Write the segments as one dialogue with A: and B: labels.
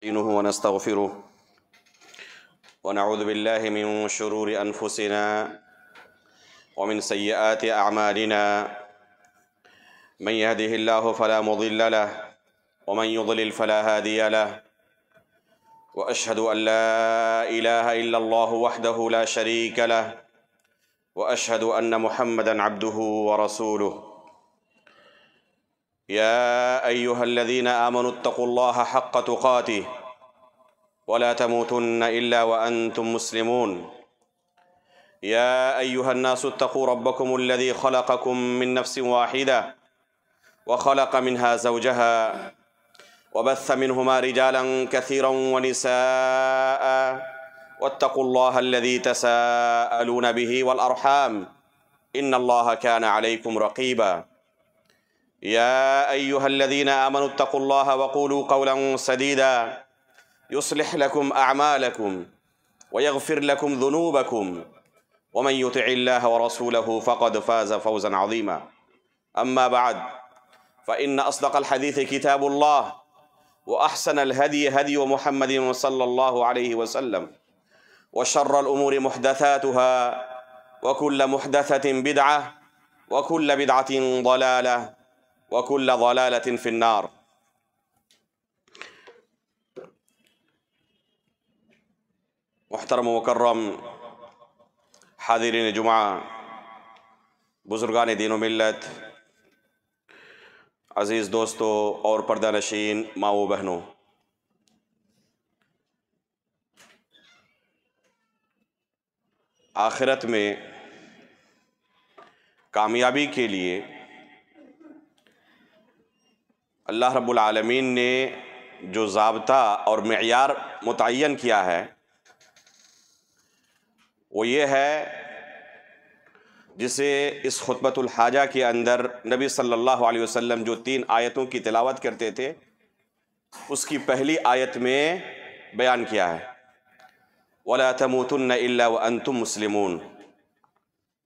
A: نستعينه ونستغفره ونعوذ بالله من شرور أنفسنا ومن سيئات أعمالنا من يهده الله فلا مضل له ومن يضلل فلا هادي له وأشهد أن لا إله إلا الله وحده لا شريك له وأشهد أن محمدًا عبده ورسوله يا أيها الذين آمنوا اتقوا الله حق تقاته ولا تموتن إلا وأنتم مسلمون يا أيها الناس اتقوا ربكم الذي خلقكم من نفس واحدة وخلق منها زوجها وبث منهما رجالا كثيرا ونساء واتقوا الله الذي تساءلون به والأرحام إن الله كان عليكم رقيبا يا أيها الذين آمنوا اتقوا الله وقولوا قولا سديدا يصلح لكم أعمالكم ويغفر لكم ذنوبكم ومن يطع الله ورسوله فقد فاز فوزا عظيما أما بعد فإن أصدق الحديث كتاب الله وأحسن الهدي هدي محمد صلى الله عليه وسلم وشر الأمور محدثاتها وكل محدثة بدعة وكل بدعة ضلالة وكل ضلالة في النار۔ محترم و مکرم حاضرین جمعہ، بزرگان دین و ملت، عزیز دوستو اور پردہ نشین ماں و بہنوں، آخرت میں کامیابی کے لیے اللہ رب العالمین نے جو ضابطہ اور معیار متعین کیا ہے وہ یہ ہے جسے اس خطبۃ الحاجہ کے اندر نبی صلی اللہ علیہ وسلم جو 3 آیتوں کی تلاوت کرتے تھے اس کی پہلی آیت میں بیان کیا ہے، وَلَا تَمُوتُنَّ إِلَّا وَأَنْتُمْ مُسْلِمُونَ۔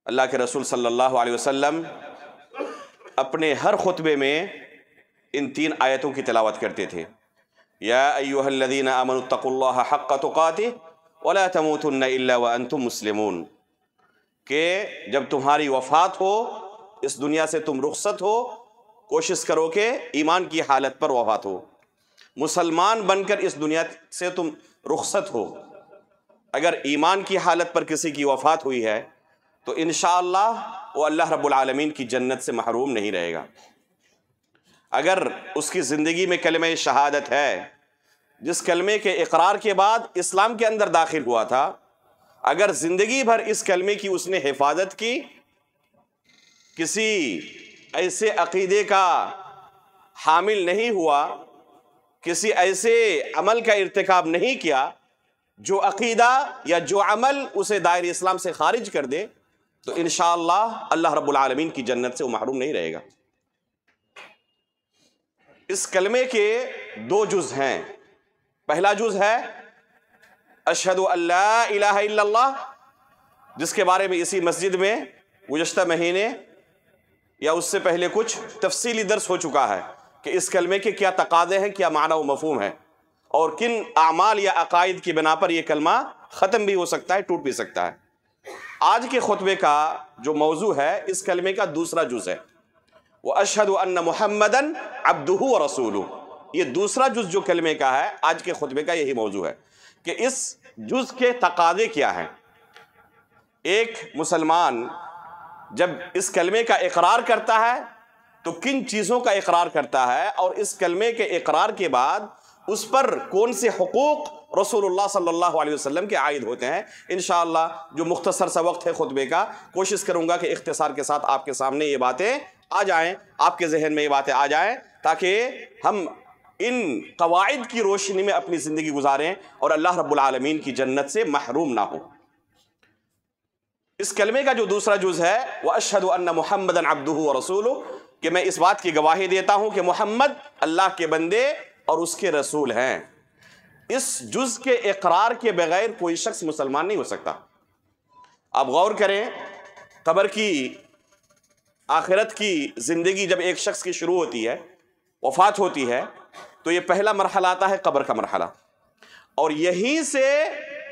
A: اللہ کے رسول صلی اللہ علیہ وسلم اپنے ہر خطبے میں ان 3 آیتوں کی تلاوت کرتے تھے، یا ایھا الذین آمنوا اتقوا اللہ حق تقاتہ ولا تموتن الا وانتم مسلمون، کہ جب تمہاری وفات ہو، اس دنیا سے تم رخصت ہو، کوشش کرو کہ ایمان کی حالت پر وفات ہو، مسلمان بن کر اس دنیا سے تم رخصت ہو۔ اگر ایمان کی حالت پر کسی کی وفات ہوئی ہے تو انشاءاللہ وہ اللہ رب العالمین کی جنت سے محروم نہیں رہے گا۔ اگر اس کی زندگی میں کلمہ شہادت ہے، جس کلمے کے اقرار کے بعد اسلام کے اندر داخل ہوا تھا، اگر زندگی بھر اس کلمے کی اس نے حفاظت کی، کسی ایسے عقیدے کا حامل نہیں ہوا، کسی ایسے عمل کا ارتکاب نہیں کیا جو عقیدہ یا جو عمل اسے دائرہ اسلام سے خارج کر دے، تو انشاءاللہ اللہ رب العالمین کی جنت سے وہ محروم نہیں رہے گا۔ اس کلمے کے 2 جز ہیں۔ پہلا جز ہے اشہد ان لا الہ الا اللہ، جس کے بارے میں اسی مسجد میں گزشتہ مہینے یا اس سے پہلے کچھ تفصیلی درس ہو چکا ہے کہ اس کلمے کے کیا تقاضے ہیں، کیا معنی و مفہوم ہے، اور کن اعمال یا عقائد کی بنا پر یہ کلمہ ختم بھی ہو سکتا ہے، ٹوٹ بھی سکتا ہے۔ آج کے خطبے کا جو موضوع ہے اس کلمے کا دوسرا جز ہے، وَأَشْهَدُ أَنَّ مُحَمَّدًا عَبْدُهُ وَرَسُولُهُ۔ یہ دوسرا جز جو کلمے کا ہے، آج کے خطبے کا یہی موضوع ہے کہ اس جز کے تقاضے کیا ہیں۔ ایک مسلمان جب اس کلمے کا اقرار کرتا ہے تو کن چیزوں کا اقرار کرتا ہے، اور اس کلمے کے اقرار کے بعد اس پر کون سے حقوق رسول اللہ صلی اللہ علیہ وسلم کے عائد ہوتے ہیں۔ انشاءاللہ جو مختصر سا وقت ہے خطبے کا، کوشش کروں گا کہ اختصار کے ساتھ آپ کے سامنے یہ باتیں آ جائیں، آپ کے ذہن میں یہ باتیں آ جائیں، تاکہ ہم ان قواعد کی روشنی میں اپنی زندگی گزاریں اور اللہ رب العالمین کی جنت سے محروم نہ ہوں۔ اس کلمے کا جو دوسرا جز ہے، وَأَشْهَدُ أَنَّ مُحَمَّدًا عَبْدُهُ وَرَسُولُهُ، کہ میں اس بات کی گواہی دیتا ہوں کہ محمد اللہ کے بندے اور اس کے رسول ہیں۔ اس جز کے اقرار کے بغیر کوئی شخص مسلمان نہیں ہو سکتا۔ آپ غور کریں، قبر کی، آخرت کی زندگی جب ایک شخص کی شروع ہوتی ہے، وفات ہوتی ہے، تو یہ پہلا مرحلہ آتا ہے قبر کا مرحلہ، اور یہیں سے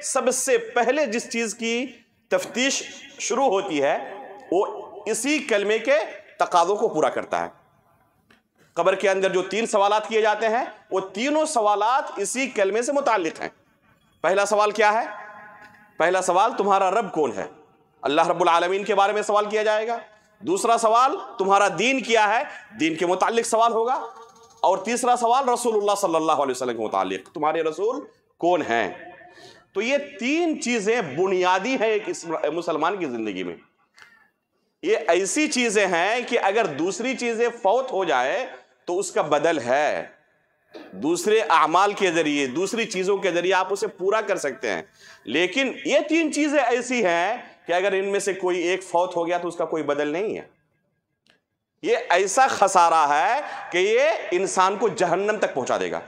A: سب سے پہلے جس چیز کی تفتیش شروع ہوتی ہے وہ اسی کلمے کے تقاضوں کو پورا کرتا ہے۔ قبر کے اندر جو 3 سوالات کیے جاتے ہیں وہ تینوں سوالات اسی کلمے سے متعلق ہیں۔ پہلا سوال کیا ہے؟ پہلا سوال تمہارا رب کون ہے؟ اللہ رب العالمین کے بارے میں سوال کیا جائے گا۔ دوسرا سوال تمہارا دین کیا ہے؟ دین کے متعلق سوال ہوگا۔ اور تیسرا سوال رسول اللہ صلی اللہ علیہ وسلم کے متعلق، تمہارے رسول کون ہیں؟ تو یہ 3 چیزیں بنیادی ہیں ایک مسلمان کی زندگی میں۔ یہ ایسی چیزیں ہیں کہ اگر دوسری چیزیں فوت ہو جائے تو اس کا بدل ہے، دوسرے اعمال کے ذریعے، دوسری چیزوں کے ذریعے آپ اسے پورا کر سکتے ہیں، لیکن یہ 3 چیزیں ایسی ہیں کہ اگر ان میں سے کوئی ایک فوت ہو گیا تو اس کا کوئی بدل نہیں ہے۔ یہ ایسا خسارہ ہے کہ یہ انسان کو جہنم تک پہنچا دے گا۔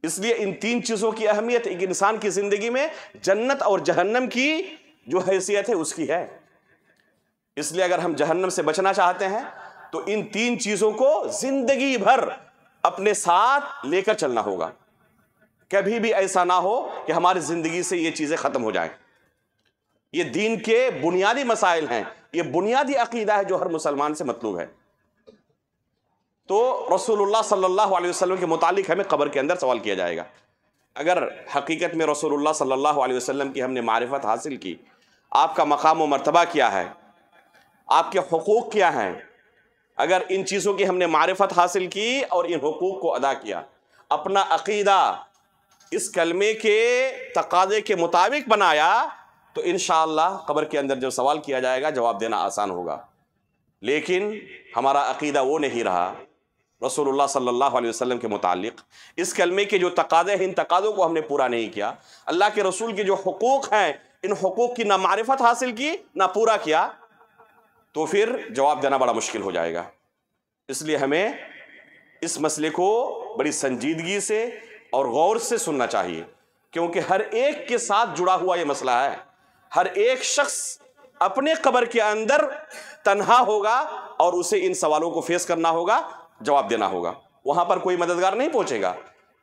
A: اس لیے ان 3 چیزوں کی اہمیت ایک انسان کی زندگی میں جنت اور جہنم کی جو حیثیت ہے اس کی ہے۔ اس لیے اگر ہم جہنم سے بچنا چاہتے ہیں تو ان 3 چیزوں کو زندگی بھر اپنے ساتھ لے کر چلنا ہوگا۔ کبھی بھی ایسا نہ ہو کہ ہماری زندگی سے یہ چیزیں ختم ہو جائیں۔ یہ دین کے بنیادی مسائل ہیں، یہ بنیادی عقیدہ ہے جو ہر مسلمان سے مطلوب ہے۔ تو رسول اللہ صلی اللہ علیہ وسلم کے متعلق ہمیں قبر کے اندر سوال کیا جائے گا۔ اگر حقیقت میں رسول اللہ صلی اللہ علیہ وسلم کی ہم نے معرفت حاصل کی، آپ کا مقام و مرتبہ کیا ہے، آپ کے حقوق کیا ہیں، اگر ان چیزوں کی ہم نے معرفت حاصل کی اور ان حقوق کو ادا کیا، اپنا عقیدہ اس کلمے کے تقاضے کے مطابق بنایا، تو انشاءاللہ قبر کے اندر جو سوال کیا جائے گا جواب دینا آسان ہوگا۔ لیکن ہمارا عقیدہ وہ نہیں رہا رسول اللہ صلی اللہ علیہ وسلم کے متعلق، اس کلمے کے جو تقاضے ہیں ان تقاضوں کو ہم نے پورا نہیں کیا، اللہ کے رسول کے جو حقوق ہیں ان حقوق کی نہ معرفت حاصل کی نہ پورا کیا، تو پھر جواب دینا بڑا مشکل ہو جائے گا۔ اس لیے ہمیں اس مسئلے کو بڑی سنجیدگی سے اور غور سے سننا چاہیے، کیونکہ ہر ایک کے ساتھ جڑا ہوا یہ مسئلہ ہے۔ ہر ایک شخص اپنے قبر کے اندر تنہا ہوگا اور اسے ان سوالوں کو فیس کرنا ہوگا، جواب دینا ہوگا۔ وہاں پر کوئی مددگار نہیں پہنچے گا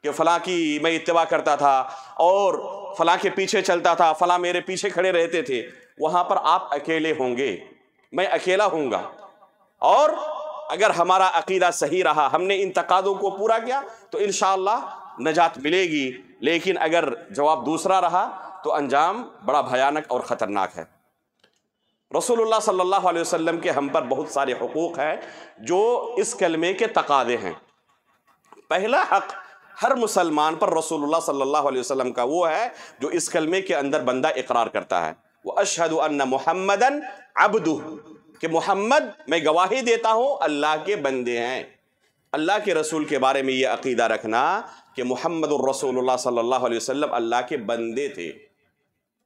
A: کہ فلاں کی میں اتباع کرتا تھا اور فلاں کے پیچھے چلتا تھا، فلاں میرے پیچھے کھڑے رہتے تھے۔ وہاں پر آپ اکیلے ہوں گے، میں اکیلا ہوں گا، اور اگر ہمارا عقیدہ صحیح رہا، ہم نے ان تقاضوں کو پورا کیا تو انشاءاللہ نجات ملے گی، لیکن اگر جواب دوسرا رہا تو انجام بڑا بھیانک اور خطرناک ہے۔ رسول اللہ صلی اللہ علیہ وسلم کے ہم پر بہت سارے حقوق ہیں جو اس کلمے کے تقاضے ہیں۔ پہلا حق ہر مسلمان پر رسول اللہ صلی اللہ علیہ وسلم کا وہ ہے جو اس کلمے کے اندر بندہ اقرار کرتا ہے، وَأَشْهَدُ أَنَّ مُحَمَّدًا عَبْدُهُ، کہ محمد میں گواہی دیتا ہوں اللہ کے بندے ہیں۔ اللہ کے رسول کے بارے میں یہ عقیدہ رکھنا کہ محمد الرسول اللہ صلی اللہ علیہ وسلم اللہ کے بندے تھے،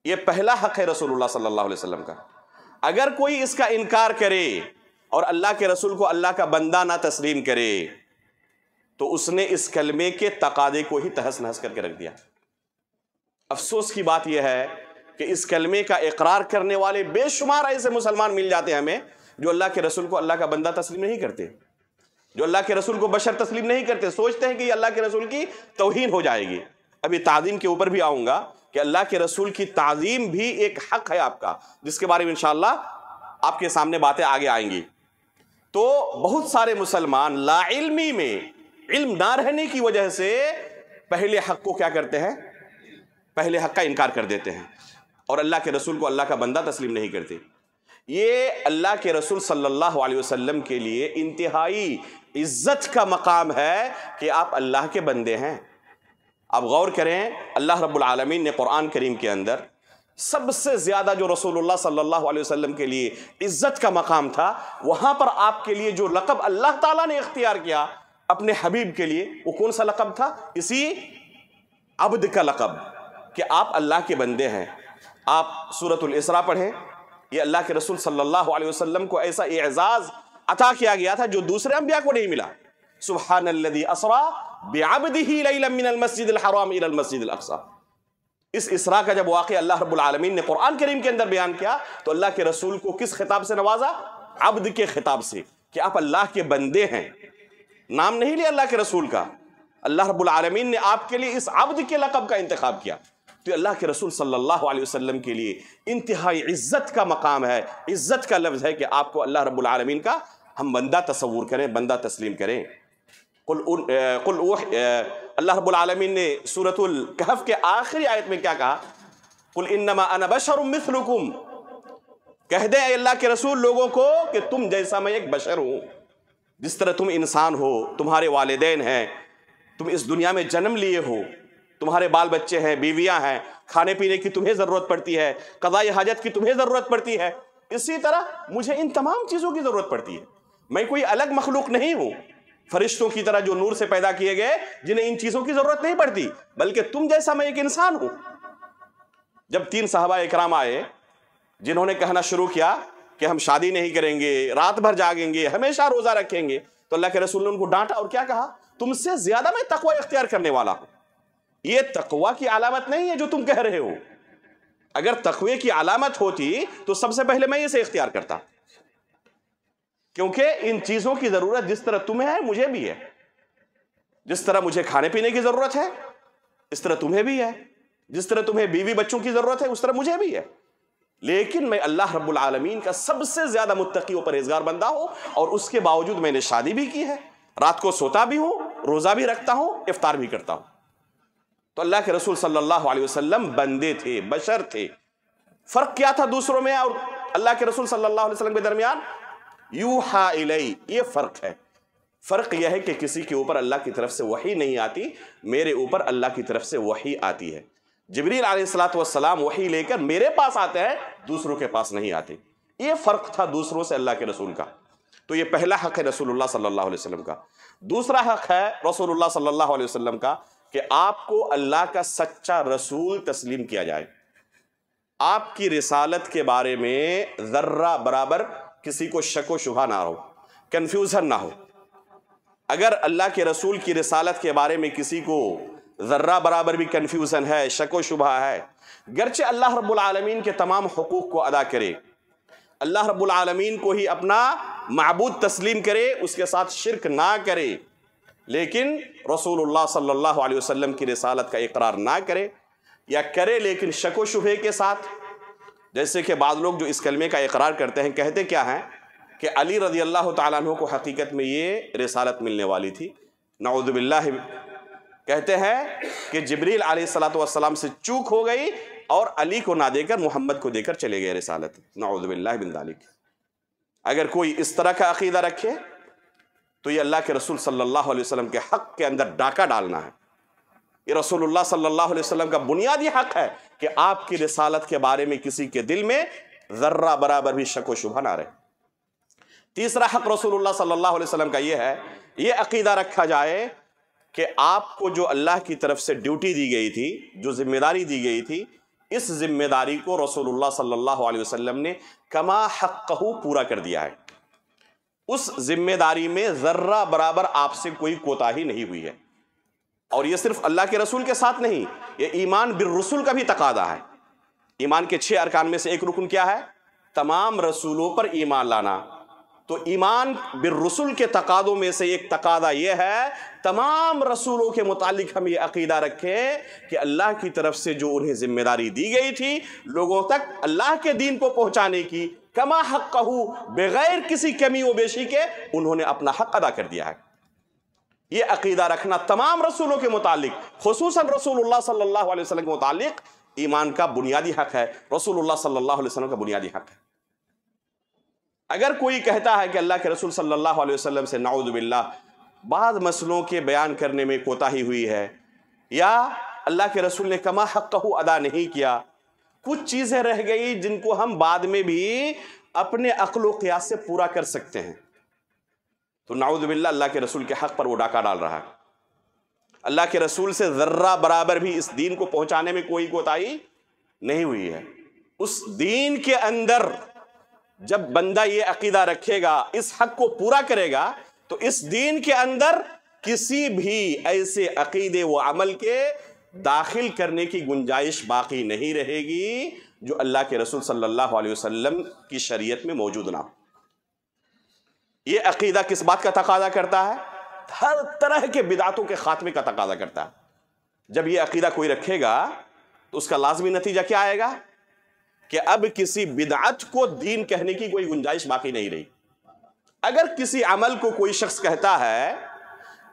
A: یہ پہلا حق ہے رسول اللہ صلی اللہ علیہ وسلم کا۔ اگر کوئی اس کا انکار کرے اور اللہ کے رسول کو اللہ کا بندہ نہ تسلیم کرے تو اس نے اس کلمے کے تقاضے کو ہی تہس نہس کر کے رکھ دیا۔ افسوس کی بات یہ ہے کہ اس کلمے کا اقرار کرنے والے بے شمار ایسے مسلمان مل جاتے ہیں ہمیں جو اللہ کے رسول کو اللہ کا بندہ تسلیم نہیں کرتے، جو اللہ کے رسول کو بشر تسلیم نہیں کرتے، سوچتے ہیں کہ یہ اللہ کے رسول کی توہین ہو جائے گی۔ ابھی تعظیم کے اوپر بھی آؤں گا کہ اللہ کے رسول کی تعظیم بھی ایک حق ہے آپ کا، جس کے بارے میں انشاءاللہ آپ کے سامنے باتیں آگے آئیں گی۔ تو بہت سارے مسلمان لا علمی میں، علم نہ رہنے کی وجہ سے پہلے حق کو کیا کرتے ہیں؟ پہلے حق کا انکار کر دیتے ہیں اور اللہ کے رسول کو اللہ کا بندہ تسلیم نہیں کرتے۔ یہ اللہ کے رسول صلی اللہ علیہ وسلم کے لیے انتہائی عزت کا مقام ہے کہ آپ اللہ کے بندے ہیں۔ آپ غور کریں، اللہ رب العالمین نے قرآن کریم کے اندر سب سے زیادہ جو رسول اللہ صلی اللہ علیہ وسلم کے لیے عزت کا مقام تھا، وہاں پر آپ کے لیے جو لقب اللہ تعالیٰ نے اختیار کیا اپنے حبیب کے لیے، وہ کون سا لقب تھا؟ اسی عبد کا لقب، کہ آپ اللہ کے بندے ہیں۔ آپ سورۃ الاسراء پڑھیں، یہ اللہ کے رسول صلی اللہ علیہ وسلم کو ایسا اعزاز عطا کیا گیا تھا جو دوسرے انبیاء کو نہیں ملا۔ سبحان الذی اسریٰ بعبدہ لیلا من المسجد الحرام الی المسجد الاقصی۔ اس اسراء کا جب واقعہ اللہ رب العالمین نے قرآن کریم کے اندر بیان کیا تو اللہ کے رسول کو کس خطاب سے نوازا؟ عبد کے خطاب سے، کہ آپ اللہ کے بندے ہیں۔ نام نہیں لیا اللہ کے رسول کا، اللہ رب العالمین نے آپ کے لیے اس عبد کے لقب کا انتخاب کیا، تو اللہ کے رسول صلی اللہ علیہ وسلم کے لیے انتہائی عزت کا مقام ہے، عزت کا لفظ ہے کہ آپ کو اللہ رب العالمین کا ہم بندہ تصور کریں، بندہ تسلیم کریں۔ اللہ رب العالمین نے سورۃ الکہف کے آخری آیت میں کیا کہا؟ قل انما انا بشر مثلکم، کہہ دیں اے اللہ کے رسول لوگوں کو کہ تم جیسا میں ایک بشر ہوں، جس طرح تم انسان ہو، تمہارے والدین ہیں، تم اس دنیا میں جنم لیے ہو، تمہارے بال بچے ہیں، بیویاں ہیں، کھانے پینے کی تمہیں ضرورت پڑتی ہے، قضاء حاجت کی تمہیں ضرورت پڑتی ہے، اسی طرح مجھے ان تمام چیزوں کی ضرورت پڑتی ہے۔ میں کوئی الگ مخلوق نہیں ہوں، فرشتوں کی طرح جو نور سے پیدا کیے گئے جنہیں ان چیزوں کی ضرورت نہیں پڑتی، بلکہ تم جیسا میں ایک انسان ہوں۔ جب 3 صحابہ اکرام آئے جنہوں نے کہنا شروع کیا کہ ہم شادی نہیں کریں گے، رات بھر جاگیں گے، ہمیشہ روزہ رکھیں گے، تو اللہ کے رسول نے ان کو ڈانٹا اور کیا کہا؟ تم سے زیادہ میں تقوی اختیار کرنے والا ہوں۔ یہ تقوی کی علامت نہیں ہے جو تم کہہ رہے ہو، اگر تقوی کی علامت ہوتی تو سب سے پہلے میں اسے اختیار کرتا، کیونکہ ان چیزوں کی ضرورت جس طرح تمہیں ہے مجھے بھی ہے، جس طرح مجھے کھانے پینے کی ضرورت ہے اس طرح تمہیں بھی ہے، جس طرح تمہیں بیوی بچوں کی ضرورت ہے اس طرح مجھے بھی ہے، لیکن میں اللہ رب العالمین کا سب سے زیادہ متقی و پرہیزگار بندہ ہوں، اور اس کے باوجود میں نے شادی بھی کی ہے، رات کو سوتا بھی ہوں، روزہ بھی رکھتا ہوں، افطار بھی کرتا ہوں۔ تو اللہ کے رسول صلی اللہ علیہ وسلم بندے تھے، بشر تھے۔ فرق کیا تھا دوسروں میں اور اللہ کے رسول صلی اللہ علیہ وسلم کے درمیان؟ یوحا الی، یہ فرق ہے۔ فرق یہ ہے کہ کسی کے اوپر اللہ کی طرف سے وحی نہیں آتی، میرے اوپر اللہ کی طرف سے وحی آتی ہے۔ جبریل علیہ السلام وحی لے کر میرے پاس آتے ہیں، دوسروں کے پاس نہیں آتے۔ یہ فرق تھا دوسروں سے اللہ کے رسول کا۔ تو یہ پہلا حق ہے رسول اللہ صلی اللہ علیہ وسلم کا۔ دوسرا حق ہے رسول اللہ صلی اللہ علیہ وسلم کا کہ آپ کو اللہ کا سچا رسول تسلیم کیا جائے، آپ کی رسالت کے بارے میں ذرہ برابر کسی کو شک و شبہ نہ ہو، کنفیوژن نہ ہو۔ اگر اللہ کے رسول کی رسالت کے بارے میں کسی کو ذرہ برابر بھی کنفیوژن ہے، شک و شبہ ہے، گرچہ اللہ رب العالمین کے تمام حقوق کو ادا کرے، اللہ رب العالمین کو ہی اپنا معبود تسلیم کرے، اس کے ساتھ شرک نہ کرے، لیکن رسول اللہ صلی اللہ علیہ وسلم کی رسالت کا اقرار نہ کرے، یا کرے لیکن شک و شبہ کے ساتھ، جیسے کہ بعض لوگ جو اس کلمے کا اقرار کرتے ہیں کہتے کیا ہیں کہ علی رضی اللہ تعالیٰ عنہ کو حقیقت میں یہ رسالت ملنے والی تھی، نعوذ باللہ، کہتے ہیں کہ جبریل علیہ السلام سے چوک ہو گئی اور علی کو نہ دے کر محمد کو دے کر چلے گئے رسالت، نعوذ باللہ من ذالک۔ اگر کوئی اس طرح کا عقیدہ رکھے تو یہ اللہ کے رسول صلی اللہ علیہ وسلم کے حق کے اندر ڈاکہ ڈالنا ہے۔ یہ رسول اللہ صلی اللہ علیہ وسلم کا بنیادی حق ہے کہ آپ کی رسالت کے بارے میں کسی کے دل میں ذرہ برابر بھی شک و شبہ نہ رہے۔ تیسرا حق رسول اللہ صلی اللہ علیہ وسلم کا یہ ہے، یہ عقیدہ رکھا جائے کہ آپ کو جو اللہ کی طرف سے ڈیوٹی دی گئی تھی، جو ذمہ داری دی گئی تھی، اس ذمہ داری کو رسول اللہ صلی اللہ علیہ وسلم نے کما حقہ پورا کر دیا ہے۔ اس ذمہ داری میں ذرہ برابر آپ سے کوئی کوتاہی نہیں ہوئی ہے۔ اور یہ صرف اللہ کے رسول کے ساتھ نہیں، یہ ایمان بالرسول کا بھی تقاضا ہے۔ ایمان کے 6 ارکان میں سے ایک رکن کیا ہے؟ تمام رسولوں پر ایمان لانا۔ تو ایمان بالرسول کے تقاضوں میں سے ایک تقاضا یہ ہے، تمام رسولوں کے متعلق ہم یہ عقیدہ رکھیں کہ اللہ کی طرف سے جو انہیں ذمہ داری دی گئی تھی لوگوں تک اللہ کے دین کو پہنچانے کی، کما حقہ، بغیر کسی کمی و بیشی کے انہوں نے اپنا حق ادا کر دیا ہے۔ یہ عقیدہ رکھنا تمام رسولوں کے متعلق، خصوصاً رسول اللہ صلی اللہ علیہ وسلم کے متعلق ایمان کا بنیادی حق ہے، رسول اللہ صلی اللہ علیہ وسلم کا بنیادی حق ہے۔ اگر کوئی کہتا ہے کہ اللہ کے رسول صلی اللہ علیہ وسلم سے نعوذ باللہ بعض مسئلوں کے بیان کرنے میں کوتاہی ہوئی ہے، یا اللہ کے رسول نے کما حقہ ادا نہیں کیا، کچھ چیزیں رہ گئی جن کو ہم بعد میں بھی اپنے عقل و قیاس سے پورا کر سکتے ہیں، تو نعوذ باللہ اللہ کے رسول کے حق پر وہ ڈاکہ ڈال رہا ہے۔ اللہ کے رسول سے ذرہ برابر بھی اس دین کو پہنچانے میں کوئی کوتاہی نہیں ہوئی ہے۔ اس دین کے اندر جب بندہ یہ عقیدہ رکھے گا، اس حق کو پورا کرے گا، تو اس دین کے اندر کسی بھی ایسے عقیدے و عمل کے داخل کرنے کی گنجائش باقی نہیں رہے گی جو اللہ کے رسول صلی اللہ علیہ وسلم کی شریعت میں موجود نہ ہو۔ یہ عقیدہ کس بات کا تقاضا کرتا ہے؟ ہر طرح کے بدعتوں کے خاتمے کا تقاضا کرتا ہے۔ جب یہ عقیدہ کوئی رکھے گا تو اس کا لازمی نتیجہ کیا آئے گا کہ اب کسی بدعت کو دین کہنے کی کوئی گنجائش باقی نہیں رہی۔ اگر کسی عمل کو کوئی شخص کہتا ہے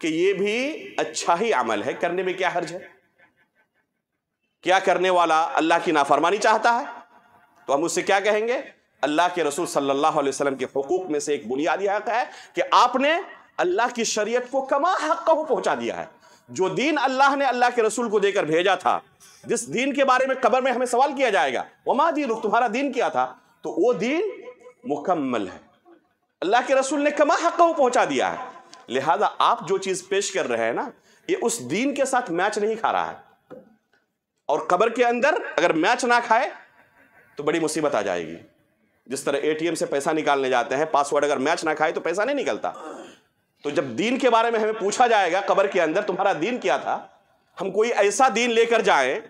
A: کہ یہ بھی اچھا ہی عمل ہے، کرنے میں کیا حرج ہے؟ کیا کرنے والا اللہ کی نافرمانی چاہتا ہے؟ تو ہم اس سے کیا کہیں گے؟ اللہ کے رسول صلی اللہ علیہ وسلم کے حقوق میں سے ایک بنیادی حق ہے کہ آپ نے اللہ کی شریعت کو کما حق کو پہنچا دیا ہے۔ جو دین اللہ نے اللہ کے رسول کو دے کر بھیجا تھا، جس دین کے بارے میں قبر میں ہمیں سوال کیا جائے گا وما دینک، تمہارا دین کیا تھا، تو وہ دین مکمل ہے، اللہ کے رسول نے کما حق کو پہنچا دیا ہے۔ لہذا آپ جو چیز پیش کر رہے ہیں نا، یہ اس دین کے ساتھ میچ نہیں کھا رہا ہے، اور قبر کے اندر اگر میچ نہ کھائے تو بڑی مصیبت آ جائے گی۔ جس طرح اے ٹی ایم سے پیسہ نکالنے جاتے ہیں، پاس ورڈ اگر میچ نہ کھائے تو پیسہ نہیں نکلتا۔ تو جب دین کے بارے میں ہمیں پوچھا جائے گا قبر کے اندر تمہارا دین کیا تھا، ہم کوئی ایسا دین لے کر جائیں،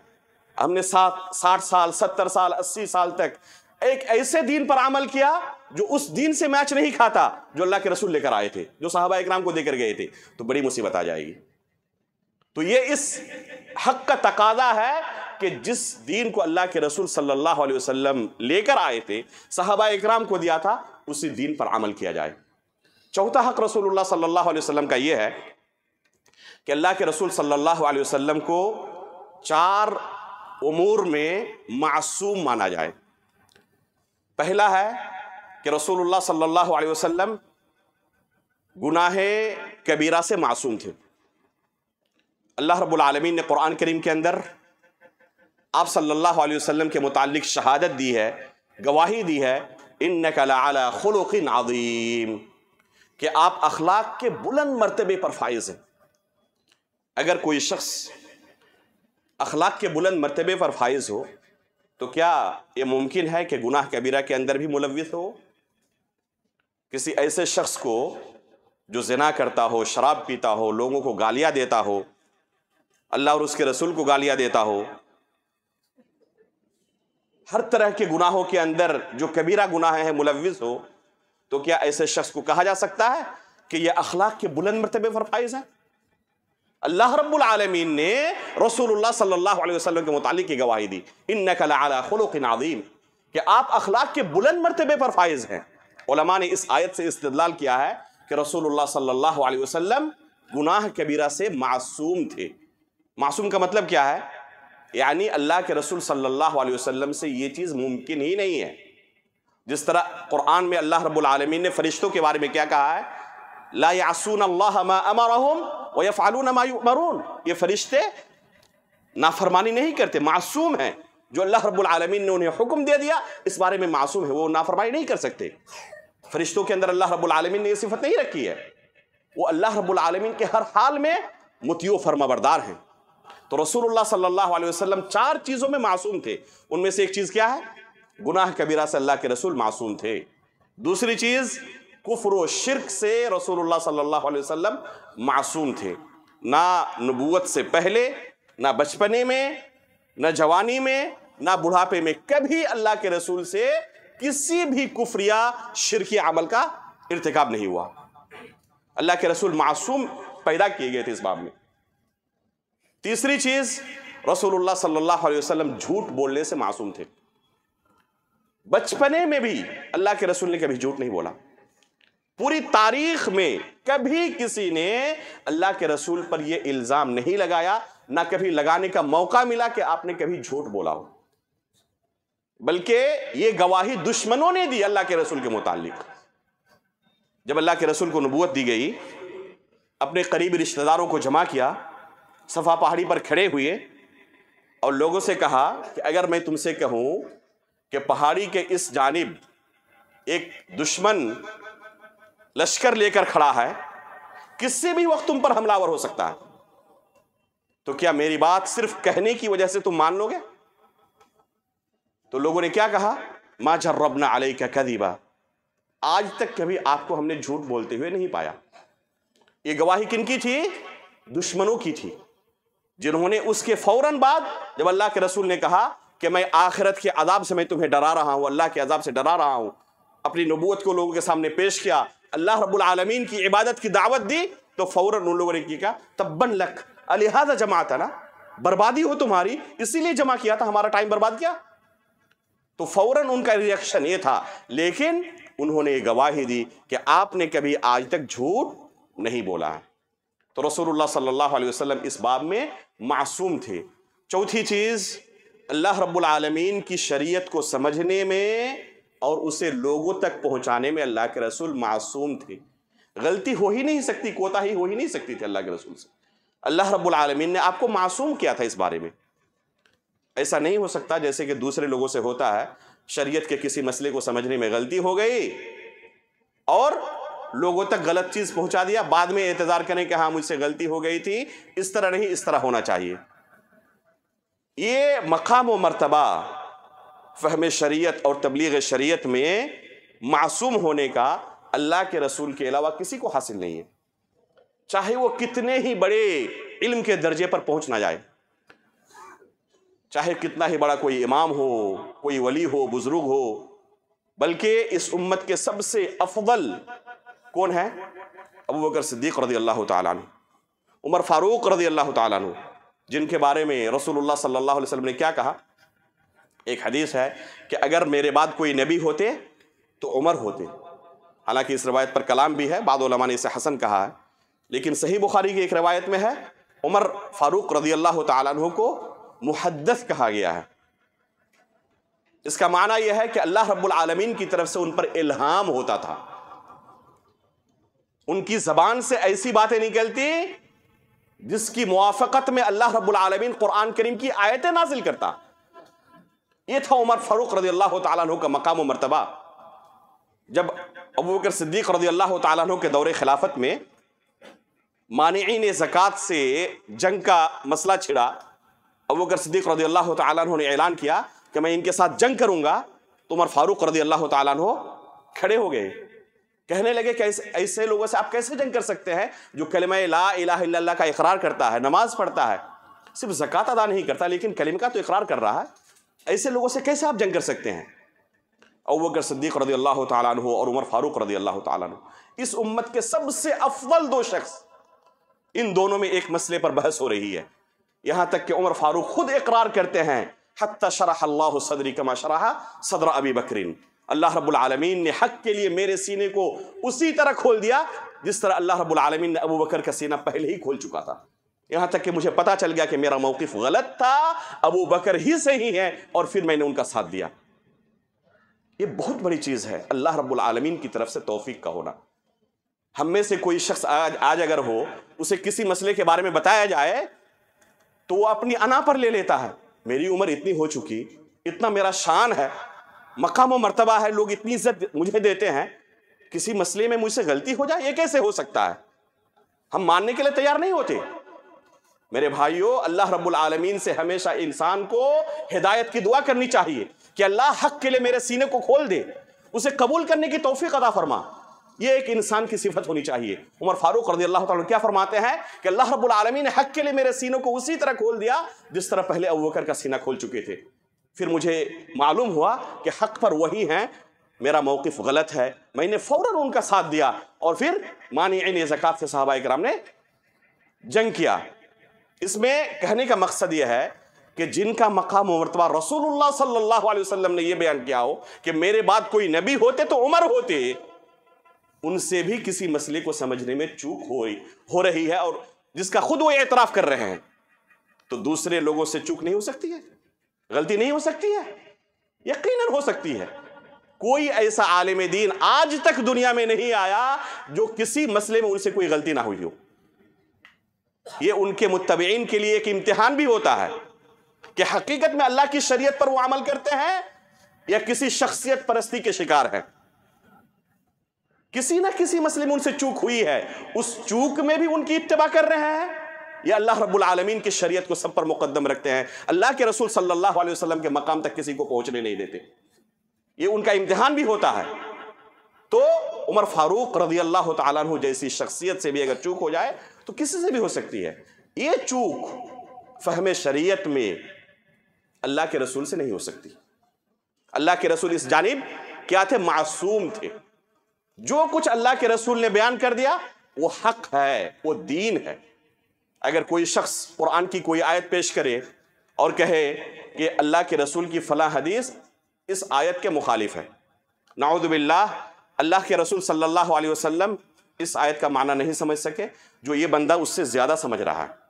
A: ہم نے 60 سال 70 سال 80 سال تک ایک ایسے دین پر عمل کیا جو اس دین سے میچ نہیں کھاتا جو اللہ کے رسول لے کر آئے تھے، جو صحابہ اکرام کو دے کر گئے تھے، تو بڑی مصیبت آ جائے گی۔ تو یہ اس حق کا تقاضا ہے کہ جس دین کو اللہ کے رسول صلی اللہ علیہ وسلم لے کر آئے تھے، صحابہ اکرام کو دیا تھا، اسی دین پر عمل کیا جائے۔ چوتھا حق رسول اللہ صلی اللہ علیہ وسلم کا یہ ہے کہ اللہ کے رسول صلی اللہ علیہ وسلم کو 4 امور میں معصوم مانا جائے۔ پہلا ہے کہ رسول اللہ صلی اللہ علیہ وسلم گناہ کبیرہ سے معصوم تھے۔ اللہ رب العالمین نے قرآن کریم کے اندر آپ صلی اللہ علیہ وسلم کے متعلق شہادت دی ہے، گواہی دی ہے، انک لعلی خلق عظیم، کہ آپ اخلاق کے بلند مرتبے پر فائز ہیں۔ اگر کوئی شخص اخلاق کے بلند مرتبے پر فائز ہو تو کیا یہ ممکن ہے کہ گناہ کبیرہ کے اندر بھی ملوث ہو؟ کسی ایسے شخص کو جو زنا کرتا ہو، شراب پیتا ہو، لوگوں کو گالیاں دیتا ہو، اللہ اور اس کے رسول کو گالیاں دیتا ہو، ہر طرح کے گناہوں کے اندر جو کبیرہ گناہ ہیں ملوث ہو، تو کیا ایسے شخص کو کہا جا سکتا ہے کہ یہ اخلاق کے بلند مرتبے پر فائز ہیں؟ اللہ رب العالمین نے رسول اللہ صلی اللہ علیہ وسلم کے متعلق کی گواہی دی، انک لعلی خلق عظیم، کہ آپ اخلاق کے بلند مرتبے پر فائز ہیں۔ علماء نے اس آیت سے استدلال کیا ہے کہ رسول اللہ صلی اللہ علیہ وسلم گناہ کبیرہ سے معصوم تھے۔ معصوم کا مطلب کیا ہے؟ یعنی اللہ کے رسول صلی اللہ علیہ وسلم سے یہ چیز ممکن ہی نہیں ہے۔ جس طرح قرآن میں اللہ رب العالمین نے فرشتوں کے بارے میں کیا کہا ہے؟ لا یعصون اللہ ما امرہم ویفعلون ما یؤمرون، یہ فرشتے نافرمانی نہیں کرتے، معصوم ہیں۔ جو اللہ رب العالمین نے انہیں حکم دے دیا اس بارے میں معصوم ہے، وہ نافرمانی نہیں کر سکتے۔ فرشتوں کے اندر اللہ رب العالمین نے یہ صفت نہیں رکھی ہے، وہ اللہ رب العالمین کے ہر حال میں مطیع و فرما بردار ہیں۔ تو رسول اللہ صلی اللہ علیہ وسلم 4 چیزوں میں معصوم تھے، ان میں سے ایک چیز کیا ہے؟ گناہ کبیرہ سے اللہ کے رسول معصوم تھے۔ دوسری چیز، کفر و شرک سے رسول اللہ صلی اللہ علیہ وسلم معصوم تھے۔ نہ نبوت سے پہلے، نہ بچپنے میں، نہ جوانی میں، نہ بڑھاپے میں کبھی اللہ کے رسول سے کسی بھی کفر یا شرکی عمل کا ارتکاب نہیں ہوا۔ اللہ کے رسول معصوم پیدا کیے گئے تھے اس باب میں۔ تیسری چیز، رسول اللہ صلی اللہ علیہ وسلم جھوٹ بولنے سے معصوم تھے۔ بچپنے میں بھی اللہ کے رسول نے کبھی جھوٹ نہیں بولا۔ پوری تاریخ میں کبھی کسی نے اللہ کے رسول پر یہ الزام نہیں لگایا، نہ کبھی لگانے کا موقع ملا کہ آپ نے کبھی جھوٹ بولا ہو، بلکہ یہ گواہی دشمنوں نے دی اللہ کے رسول کے متعلق۔ جب اللہ کے رسول کو نبوت دی گئی، اپنے قریبی رشتہ داروں کو جمع کیا، صفا پہاڑی پر کھڑے ہوئے اور لوگوں سے کہا کہ اگر میں تم سے کہوں کہ پہاڑی کے اس جانب ایک دشمن لشکر لے کر کھڑا ہے، کسی بھی وقت تم پر حملہ آور ہو سکتا ہے، تو کیا میری بات صرف کہنے کی وجہ سے تم مان لو گے؟ تو لوگوں نے کیا کہا؟ ما جربنا علیک کذبا، آج تک کبھی آپ کو ہم نے جھوٹ بولتے ہوئے نہیں پایا۔ یہ گواہی کن کی تھی؟ دشمنوں کی تھی، جنہوں نے اس کے فوراً بعد جب اللہ کے رسول نے کہا کہ میں آخرت کے عذاب سے میں تمہیں ڈرا رہا ہوں، اللہ کے عذاب سے ڈرا رہا ہوں، اپنی نبوت کو لوگوں کے سامنے پیش کیا، اللہ رب العالمین کی عبادت کی دعوت دی، تو فوراً ان لوگوں نے کیا تبن لک الہذا جماعتنا، بربادی ہو تمہاری اسی لیے جمع کیا تھا، ہمارا ٹائم برباد کیا. تو فوراً ان کا ریئیکشن یہ تھا. لیکن انہوں نے یہ گواہی دی کہ آپ نے کبھی آج تک جھوٹ نہیں بولا ہے. تو رسول اللہ صلی اللہ علیہ وسلم اس باب میں معصوم تھے. چوتھی چیز، اللہ رب العالمین کی شریعت کو سمجھنے میں اور اسے لوگوں تک پہنچانے میں اللہ کے رسول معصوم تھے. غلطی ہو ہی نہیں سکتی، کوتاہی ہو ہی نہیں سکتی تھی اللہ کے رسول سے. اللہ رب العالمین نے آپ کو معصوم کیا تھا اس بارے میں. ایسا نہیں ہو سکتا جیسے کہ دوسرے لوگوں سے ہوتا ہے، شریعت کے کسی مسئلے کو سمجھنے میں غلطی ہو گئی اور لوگوں تک غلط چیز پہنچا دیا، بعد میں اعتذار کریں کہ ہاں مجھ سے غلطی ہو گئی تھی. اس طرح نہیں، اس طرح ہونا چاہیے. یہ مقام و مرتبہ فہم شریعت اور تبلیغ شریعت میں معصوم ہونے کا اللہ کے رسول کے علاوہ کسی کو حاصل نہیں ہے، چاہے وہ کتنے ہی بڑے علم کے درجے پر پہنچ نہ جائے، چاہے کتنا ہی بڑا کوئی امام ہو، کوئی ولی ہو، بزرگ ہو. بلکہ اس امت کے سب سے افضل کون ہے؟ ابو بکر صدیق رضی اللہ تعالیٰ عنہ، عمر فاروق رضی اللہ تعالیٰ عنہ، جن کے بارے میں رسول اللہ صلی اللہ علیہ وسلم نے کیا کہا؟ ایک حدیث ہے کہ اگر میرے بعد کوئی نبی ہوتے تو عمر ہوتے. حالانکہ اس روایت پر کلام بھی ہے، بعض علماء نے اسے حسن کہا ہے، لیکن صحیح بخاری کی ایک روایت میں ہے عمر فاروق رضی اللہ تعالیٰ عنہ کو محدث کہا گیا ہے. اس کا معنی یہ ہے کہ اللہ رب العالمین کی طرف سے ان پر الہام ہوتا تھا، ان کی زبان سے ایسی باتیں نکلتی جس کی موافقت میں اللہ رب العالمین قرآن کریم کی آیتیں نازل کرتا. یہ تھا عمر فاروق رضی اللہ تعالیٰ عنہ کا مقام و مرتبہ. جب ابو بکر صدیق رضی اللہ تعالیٰ عنہ کے دور خلافت میں مانعین زکوٰۃ سے جنگ کا مسئلہ چھڑا، ابو بکر صدیق رضی اللہ تعالیٰ عنہ نے اعلان کیا کہ میں ان کے ساتھ جنگ کروں گا. تو عمر فاروق رضی اللہ تعالیٰ عنہ کھڑے ہو گئے، کہنے لگے کہ ایسے لوگوں سے آپ کیسے جنگ کر سکتے ہیں جو کلمہ لا الہ الا اللہ کا اقرار کرتا ہے، نماز پڑھتا ہے، صرف زکوٰۃ ادا نہیں کرتا لیکن کلمہ کا تو اقرار کر رہا ہے، ایسے لوگوں سے کیسے آپ جنگ کر سکتے ہیں؟ ابو بکر صدیق رضی اللہ تعالیٰ عنہ اور عمر فاروق رضی اللہ تعالیٰ عنہ، اس امت کے سب سے افضل دو شخص، ان دونوں میں ایک مسئلے پر بحث ہو رہی ہے. یہاں تک کہ عمر فاروق خود اقرار کرتے ہیں حتی شرح اللہ صدری کما شرح صدر ابی بکر، اللہ رب العالمین نے حق کے لیے میرے سینے کو اسی طرح کھول دیا جس طرح اللہ رب العالمین نے ابو بکر کا سینہ پہلے ہی کھول چکا تھا. یہاں تک کہ مجھے پتا چل گیا کہ میرا موقف غلط تھا، ابو بکر ہی صحیح ہے، اور پھر میں نے ان کا ساتھ دیا. یہ بہت بڑی چیز ہے اللہ رب العالمین کی طرف سے توفیق کا ہونا. ہم میں سے کوئی شخص آج اگر ہو، اسے کسی مسئلے کے بارے میں بتایا جائے تو وہ اپنی انا پر لے لیتا ہے، میری عمر اتنی ہو چکی، اتنا میرا شان ہے، مقام و مرتبہ ہے، لوگ اتنی عزت مجھے دیتے ہیں، کسی مسئلے میں مجھ سے غلطی ہو جائے یہ کیسے ہو سکتا ہے؟ ہم ماننے کے لیے تیار نہیں ہوتے. میرے بھائیو، اللہ رب العالمین سے ہمیشہ انسان کو ہدایت کی دعا کرنی چاہیے کہ اللہ حق کے لیے میرے سینے کو کھول دے، اسے قبول کرنے کی توفیق عطا فرما. یہ ایک انسان کی صفت ہونی چاہیے. عمر فاروق رضی اللہ تعالیٰ کیا فرماتے ہیں کہ اللہ رب العالمین نے حق کے لیے میرے سینوں کو اسی طرح کھول دیا جس طرح پہلے ابو بکر کا سینہ کھول چکے تھے. پھر مجھے معلوم ہوا کہ حق پر وہی ہیں، میرا موقف غلط ہے، میں نے فوراً ان کا ساتھ دیا، اور پھر مانعین زکوٰۃ سے صحابہ کرام نے جنگ کیا. اس میں کہنے کا مقصد یہ ہے کہ جن کا مقام و مرتبہ رسول اللہ صلی اللہ علیہ وسلم نے یہ بیان کیا ہو کہ میرے بعد کوئی نبی ہوتے تو عمر ہوتے، ان سے بھی کسی مسئلے کو سمجھنے میں چوک ہو رہی ہے، اور جس کا خود وہ اعتراف کر رہے ہیں، تو دوسرے لوگوں سے چوک نہیں ہو سکتی ہے، غلطی نہیں ہو سکتی ہے؟ یقیناً ہو سکتی ہے. کوئی ایسا عالم دین آج تک دنیا میں نہیں آیا جو کسی مسئلے میں ان سے کوئی غلطی نہ ہوئی ہو. یہ ان کے متبعین کے لیے ایک امتحان بھی ہوتا ہے کہ حقیقت میں اللہ کی شریعت پر وہ عمل کرتے ہیں یا کسی شخصیت پرستی کے شکار ہیں. کسی نہ کسی مسئلے میں ان سے چوک ہوئی ہے، اس چوک میں بھی ان کی اتباع کر رہے ہیں یا اللہ رب العالمین کی شریعت کو سب پر مقدم رکھتے ہیں، اللہ کے رسول صلی اللہ علیہ وسلم کے مقام تک کسی کو پہنچنے نہیں دیتے. یہ ان کا امتحان بھی ہوتا ہے. تو عمر فاروق رضی اللہ تعالیٰ عنہ جیسی شخصیت سے بھی اگر چوک ہو جائے تو کسی سے بھی ہو سکتی ہے. یہ چوک فہم شریعت میں اللہ کے رسول سے نہیں ہو سکتی. اللہ کے رسول اس جانب کیا تھے؟ معصوم تھے. جو کچھ اللہ کے رسول نے بیان کر دیا وہ حق ہے، وہ دین ہے۔ اگر کوئی شخص قرآن کی کوئی آیت پیش کرے اور کہے کہ اللہ کے رسول کی فلاں حدیث اس آیت کے مخالف ہے، نعوذ باللہ، اللہ کے رسول صلی اللہ علیہ وسلم اس آیت کا معنی نہیں سمجھ سکے، جو یہ بندہ اس سے زیادہ سمجھ رہا ہے۔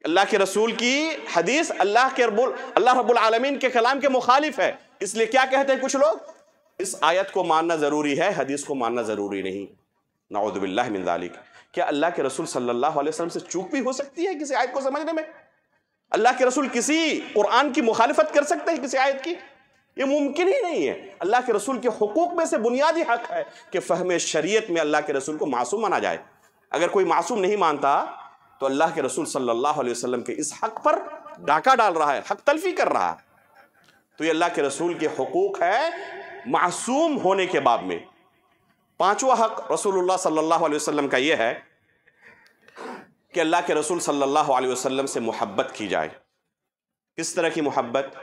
A: اللہ کے رسول کی حدیث اللہ رب العالمین کے کلام کے مخالف ہے، اس لیے کیا کہتے ہیں کچھ لوگ؟ اس آیت کو ماننا ضروری ہے، حدیث کو ماننا ضروری نہیں۔ نعوذ باللہ من ذالک۔ کیا اللہ کے رسول صلی اللہ علیہ وسلم سے چوک بھی ہو سکتی ہے کسی آیت کو سمجھنے میں؟ اللہ کے رسول کسی قرآن کی مخالفت کر سکتے ہیں کسی آیت کی؟ یہ ممکن ہی نہیں ہے۔ اللہ کے رسول کے حقوق میں سے بنیادی حق ہے کہ فہم شریعت میں اللہ کے رسول کو معصوم مانا جائے۔ اگر کوئی معصوم نہیں مانتا تو اللہ کے رسول صلی اللہ علیہ وسلم کے اس حق پر ڈاکہ ڈال رہا ہے، حق تلفی کر رہا ہے۔ تو یہ اللہ کے رسول کے حقوق ہے معصوم ہونے کے باب میں۔ پانچواں حق رسول اللہ صلی اللہ علیہ وسلم کا یہ ہے کہ اللہ کے رسول صلی اللہ علیہ وسلم سے محبت کی جائے۔ کس طرح کی محبت؟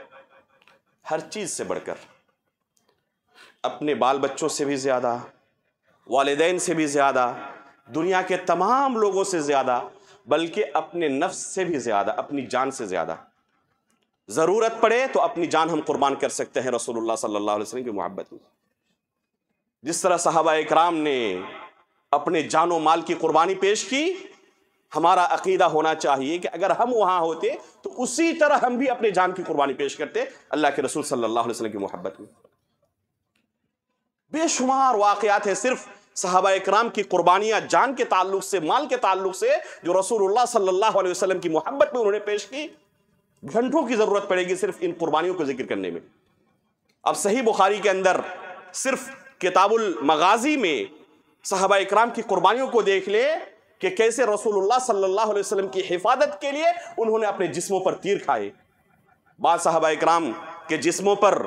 A: ہر چیز سے بڑھ کر، اپنے بال بچوں سے بھی زیادہ، والدین سے بھی زیادہ، دنیا کے تمام لوگوں سے زیادہ، بلکہ اپنے نفس سے بھی زیادہ، اپنی جان سے زیادہ۔ ضرورت پڑے تو اپنی جان ہم قربان کر سکتے ہیں رسول اللہ صلی اللہ علیہ وسلم کی محبت میں۔ جس طرح صحابہ اکرام نے اپنے جان و مال کی قربانی پیش کی، ہمارا عقیدہ ہونا چاہیے کہ اگر ہم وہاں ہوتے تو اسی طرح ہم بھی اپنے جان کی قربانی پیش کرتے اللہ کے رسول صلی اللہ علیہ وسلم کی محبت میں۔ بے شمار واقعات ہیں صرف صحابہ اکرام کی قربانیاں جان کے تعلق سے، مال کے تعلق سے، جو رسول اللہ صلی اللہ علیہ وسلم کی محبت میں انہوں نے پیش کی۔ گھنٹوں کی ضرورت پڑے گی صرف ان قربانیوں کو ذکر کرنے میں۔ اب صحیح بخاری کے اندر صرف کتاب المغازی میں صحابہ اکرام کی قربانیوں کو دیکھ لے کہ کیسے رسول اللہ صلی اللہ علیہ وسلم کی حفاظت کے لیے انہوں نے اپنے جسموں پر تیر کھائے۔ بعض صحابہ اکرام کے جسموں پر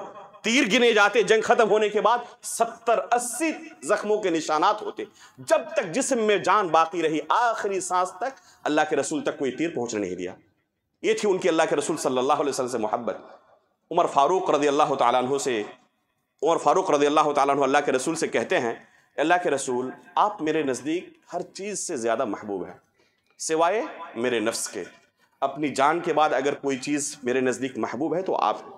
A: تیر گنے جاتے، جنگ ختم ہونے کے بعد 70-80 زخموں کے نشانات ہوتے، جب تک جسم میں جان باقی رہی، آخری سانس تک اللہ کے رسول تک کوئی تیر پہنچنے نہیں دیا۔ یہ تھی ان کی اللہ کے رسول صلی اللہ علیہ وسلم سے محبت۔ عمر فاروق رضی اللہ تعالیٰ عنہ اللہ کے رسول سے کہتے ہیں، اللہ کے رسول، آپ میرے نزدیک ہر چیز سے زیادہ محبوب ہیں سوائے میرے نفس کے۔ اپنی جان کے بعد اگر کوئی چیز میرے نزدیک محبوب ہے تو آپ ہیں۔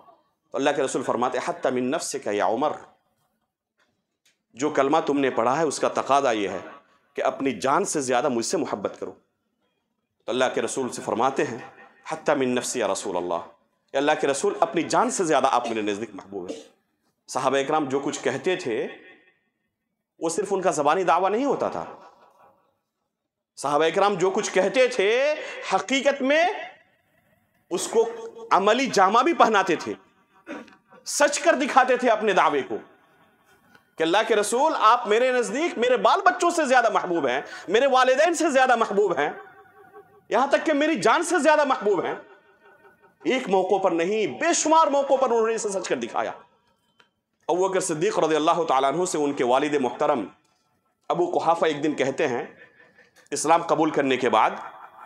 A: تو اللہ کے رسول فرماتے ہیں، حتی من نفسک یا عمر، جو کلمہ تم نے پڑھا ہے اس کا تقاضا یہ ہے کہ اپنی جان سے زیادہ مجھ سے محبت کرو۔ تو اللہ کے رسول سے فرماتے ہیں، حتی من نفسی یا رسول اللہ، کہ اللہ کے رسول اپنی جان سے زیادہ آپ میرے نزدیک محبوب ہیں۔ صحابہ اکرام جو کچھ کہتے تھے وہ صرف ان کا زبانی دعویٰ نہیں ہوتا تھا۔ صحابہ اکرام جو کچھ کہتے تھے حقیقت میں اس کو عملی جامہ بھی پہناتے تھے، سچ کر دکھاتے تھے اپنے دعوے کو کہ اللہ کے رسول آپ میرے نزدیک میرے بال بچوں سے زیادہ محبوب ہیں، میرے والدین سے زیادہ محبوب ہیں، یہاں تک کہ میری جان سے زیادہ محبوب ہیں۔ ایک موقع پر نہیں، بے شمار موقعوں پر انہوں نے اسے سچ کر دکھایا۔ ابوبکر صدیق رضی اللہ تعالیٰ عنہ سے ان کے والد محترم ابو قحافہ ایک دن کہتے ہیں، اسلام قبول کرنے کے بعد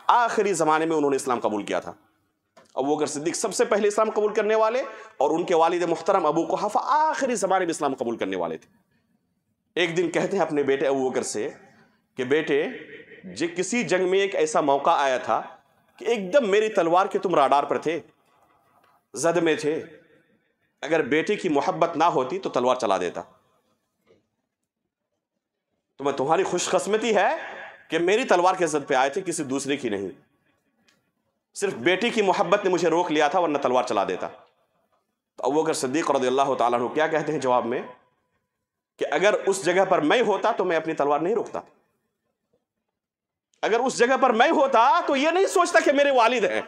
A: آخری زمانے میں انہوں نے اسلام قبول کیا تھا۔ ابوبکر صدیق سب سے پہلے اسلام قبول کرنے والے، اور ان کے والد محترم ابو قحافہ آخری زمانے میں اسلام قبول کرنے والے تھے۔ ایک دن کہتے ہیں اپنے بیٹے ابوبکر سے کہ بیٹے، کسی جنگ میں ایک ایسا موقع آیا تھا کہ ایک دم میری تلوار کے تم راڈار پر تھے، زد میں تھے، اگر بیٹے کی محبت نہ ہوتی تو تلوار چلا دیتا۔ تو تمہاری خوش قسمتی ہے کہ میری تلوار کے زد پہ آئے تھے، کسی دوسرے کی نہیں، صرف بیٹی کی محبت نے مجھے روک لیا تھا، ورنہ تلوار چلا دیتا۔ تو ابوبکر صدیق رضی اللہ تعالیٰ عنہ کیا کہتے ہیں جواب میں کہ اگر اس جگہ پر میں ہوتا تو میں اپنی تلوار نہیں روکتا، اگر اس جگہ پر میں ہوتا تو یہ نہیں سوچتا کہ میرے والد ہیں،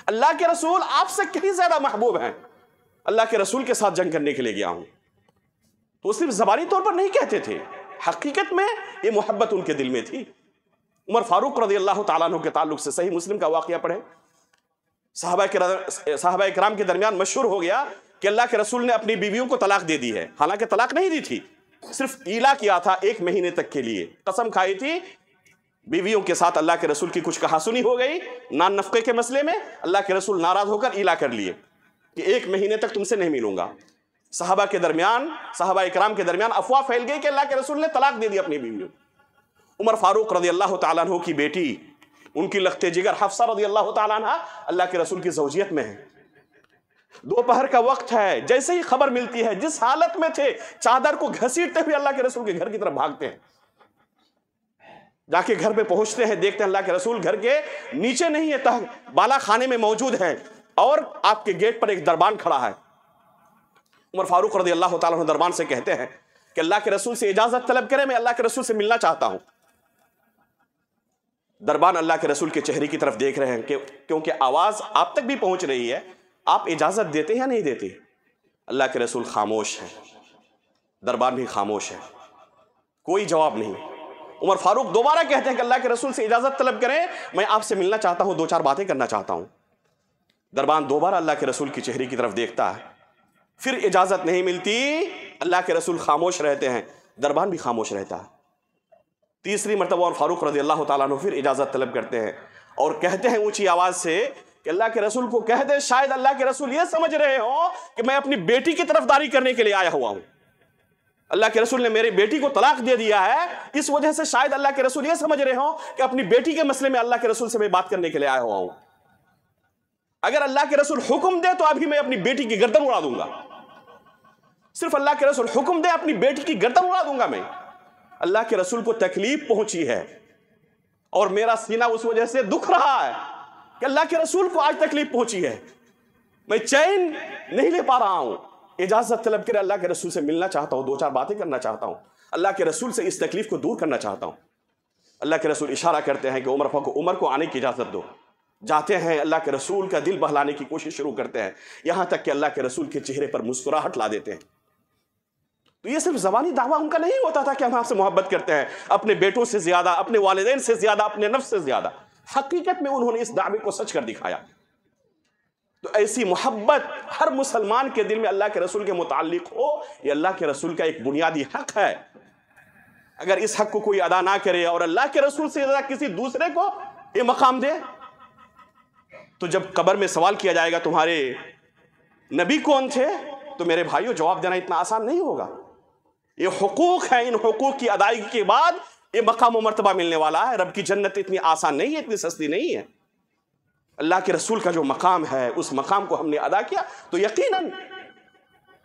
A: اللہ کے رسول آپ سے کہیں زیادہ محبوب ہیں، اللہ کے رسول کے ساتھ جنگ کرنے کے لیے گیا ہوں۔ تو وہ صرف زبانی طور پر نہیں کہتے تھے، حقیقت میں یہ محبت ان کے دل میں تھی۔ عمر فاروق رضی اللہ تعالیٰ عنہ کے تعلق سے صحیح مسلم کا واقعہ پڑھیں، صحابہ اکرام کے درمیان مشہور ہو گیا کہ اللہ کے رسول نے اپنی بیویوں کو طلاق دے دی ہے، حالانکہ طلاق نہیں دی تھی، صرف ایلا کیا تھا 1 مہینے تک کے لیے، قسم کھائی تھی۔ بیویوں کے ساتھ اللہ کے رسول کی کچھ کہا سنی ہو گئی نان نفقے کے مسئلے میں، اللہ کے رسول ناراض ہو کر ایلا کر لیے کہ 1 مہینے تک تم سے نہیں ملوں گا۔ صحابہ اکرام کے درمیان افواہ پھیل گئی کہ اللہ کے رسول نے طلاق دے دی اپنی بیویوں۔ عمر فاروق رضی اللہ تعالیٰ عنہ کی بیٹی، ان کی لخت جگر حفصہ رضی اللہ تعالیٰ عنہ اللہ کے رسول کی زوجیت میں ہے. دوپہر کا وقت ہے، جیسے ہی خبر ملتی ہے، جس حالت میں تھے چادر کو گھسیٹتے ہوئے اللہ کے رسول کے گھر کی طرف بھاگتے ہیں. جا کے گھر پہ پہنچتے ہیں، دیکھتے ہیں اللہ کے رسول گھر کے نیچے نہیں ہے، بالا خانے میں موجود ہیں، اور آپ کے گیٹ پر ایک دربان کھڑا ہے. عمر فاروق رضی اللہ تعالیٰ عنہ دربان سے کہتے ہیں کہ اللہ کے رسول سے اجازت طلب کریں، میں اللہ کے رسول سے ملنا چاہتا ہوں. دربان اللہ کے رسول کے چہرے کی طرف دیکھ رہے ہیں کہ کیونکہ آواز آپ تک بھی پہنچ رہی ہے، آپ اجازت دیتے یا نہیں دیتے؟ اللہ کے رسول خاموش ہے، دربان بھی خاموش ہے، کوئی جواب نہیں. عمر فاروق دوبارہ کہتے ہیں کہ اللہ کے رسول سے اجازت طلب کریں، میں آپ سے ملنا چاہتا ہوں، 2-4 باتیں کرنا چاہتا ہوں. دربان دوبارہ اللہ کے رسول کے چہرے کی طرف دیکھتا ہے، پھر اجازت نہیں ملتی، اللہ کے رسول خاموش رہتے ہیں، دربان بھی خاموش رہتا ہے. تیسری مرتبہ عمر فاروق رضی اللہ تعالیٰ عنہ پھر اجازت طلب کرتے ہیں اور کہتے ہیں اونچی آواز سے کہ اللہ کے رسول کو کہہ دے، شاید اللہ کے رسول یہ سمجھ رہے ہوں کہ میں اپنی بیٹی کی طرفداری کرنے کے لیے آیا ہوا ہوں. اللہ کے رسول نے میری بیٹی کو طلاق دے دیا ہے، اس وجہ سے شاید اللہ کے رسول یہ سمجھ رہے ہوں کہ اپنی بیٹی کے مسئلے میں اللہ کے رسول سے میں بات کرنے کے لیے آیا ہوا ہوں. اگر اللہ کے رسول حکم دے تو ابھی میں اپنی بیٹی کی گردن اڑا دوں گا. صرف اللہ کے رسول حکم دے، اپنی بیٹی کی گردن اڑا دوں گا میں. اللہ کے رسول کو تکلیف پہنچی ہے اور میرا سینہ اس وجہ سے دکھ رہا ہے کہ اللہ کے رسول کو آج تکلیف پہنچی ہے، میں چین نہیں لے پا رہا ہوں. اجازت طلب کرے، اللہ کے رسول سے ملنا چاہتا ہوں، 2-4 باتیں کرنا چاہتا ہوں، اللہ کے رسول سے اس تکلیف کو دور کرنا چاہتا ہوں. اللہ کے رسول اشارہ کرتے ہیں کہ عمر کو آنے کی اجازت دو. جاتے ہیں، اللہ کے رسول کا دل بہلانے کی کوشش شروع کرتے ہیں، یہاں تک کہ اللہ کے رسول کے چہرے پر مسکراہٹ لا دیتے ہیں. تو یہ صرف زبانی دعویٰ ان کا نہیں ہوتا تھا کہ ہم آپ سے محبت کرتے ہیں، اپنے بیٹوں سے زیادہ، اپنے والدین سے زیادہ، اپنے نفس سے زیادہ. حقیقت میں انہوں نے اس دعوے کو سچ کر دکھایا. تو ایسی محبت ہر مسلمان کے دل میں اللہ کے رسول کے متعلق ہو، یہ اللہ کے رسول کا ایک بنیادی حق ہے. اگر اس حق کو کوئی ادا نہ کرے اور اللہ کے رسول سے زیادہ کسی دوسرے کو یہ مقام دے، تو جب قبر میں سوال کیا جائے گا تمہارے نبی کون تھے، تو میرے بھائیوں جواب دینا اتنا آسان نہیں ہوگا. یہ حقوق ہیں، ان حقوق کی ادائیگی کے بعد یہ مقام و مرتبہ ملنے والا ہے. رب کی جنت اتنی آسان نہیں ہے، اتنی سستی نہیں ہے. اللہ کے رسول کا جو مقام ہے، اس مقام کو ہم نے ادا کیا تو یقیناً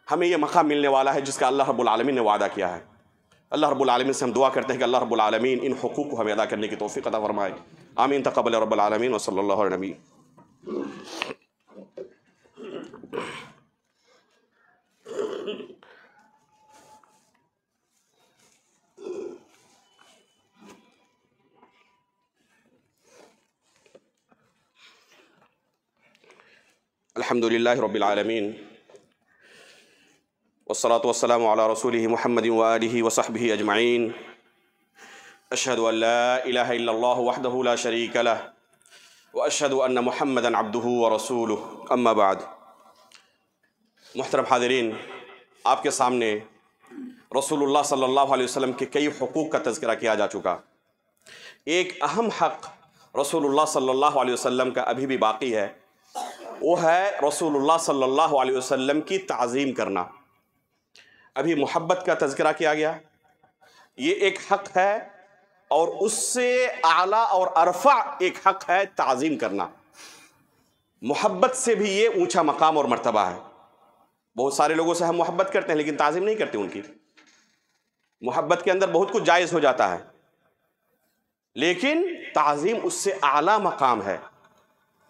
A: ہمیں یہ مقام ملنے والا ہے جس کا اللہ رب العالمین نے وعدہ کیا ہے. اللہ رب العالمین سے ہم دعا کرتے ہیں کہ اللہ رب العالمین ان حقوق کو ہمیں ادا کرنے کی توفیق عطا فرمائے. آمین. تقبل رب العالمین وصلی اللہ علیہ نبی. الحمد للہ رب العالمین والصلاة والسلام علی رسولہ محمد وآلہ وصحبہ اجمعین. اشہد ان لا الہ الا اللہ وحدہ لا شریک لہ واشہد ان محمدا عبدہ ورسولہ. اما بعد. محترم حاضرین، آپ کے سامنے رسول اللہ صلی اللہ علیہ وسلم کے کئی حقوق کا تذکرہ کیا جا چکا. ایک اہم حق رسول اللہ صلی اللہ علیہ وسلم کا ابھی بھی باقی ہے، وہ ہے رسول اللہ صلی اللہ علیہ وسلم کی تعظیم کرنا. ابھی محبت کا تذکرہ کیا گیا، یہ ایک حق ہے، اور اس سے اعلیٰ اور ارفع ایک حق ہے تعظیم کرنا. محبت سے بھی یہ اونچا مقام اور مرتبہ ہے. بہت سارے لوگوں سے ہم محبت کرتے ہیں لیکن تعظیم نہیں کرتے ان کی. محبت کے اندر بہت کچھ جائز ہو جاتا ہے، لیکن تعظیم اس سے اعلیٰ مقام ہے.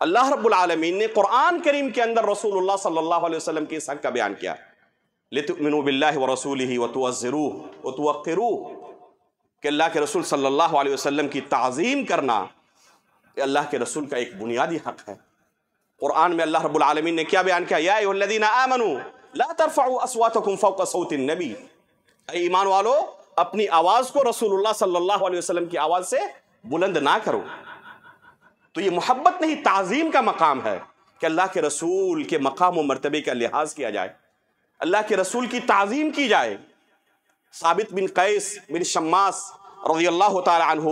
A: اللہ رب العالمین نے قرآن کریم کے اندر رسول اللہ صلی اللہ علیہ وسلم کی اس حق کا بیان کیا. لِتُؤْمِنُوا بِاللَّهِ وَرَسُولِهِ وَتُعَزِّرُوهُ وَتُوَقِّرُوهُ کہ اللہ کے رسول صلی اللہ علیہ وسلم کی تعظیم کرنا یہ اللہ کے رسول کا ایک بنیادی حق ہے. قرآن میں اللہ رب العالمین نے کیا بیان کیا؟ یا ایھا الذین آمنوا لا ترفعوا اصواتکم فوق صوت النبی. اے ایمان والو، اپنی آواز کو رسول اللہ صلی اللہ علیہ وسلم کی آواز سے بلند نہ کرو. تو یہ محبت نہیں، تعظیم کا مقام ہے کہ اللہ کے رسول کے مقام و مرتبے کا لحاظ کیا جائے، اللہ کے رسول کی تعظیم کی جائے. ثابت بن قیس بن شماس رضی اللہ تعالی عنہ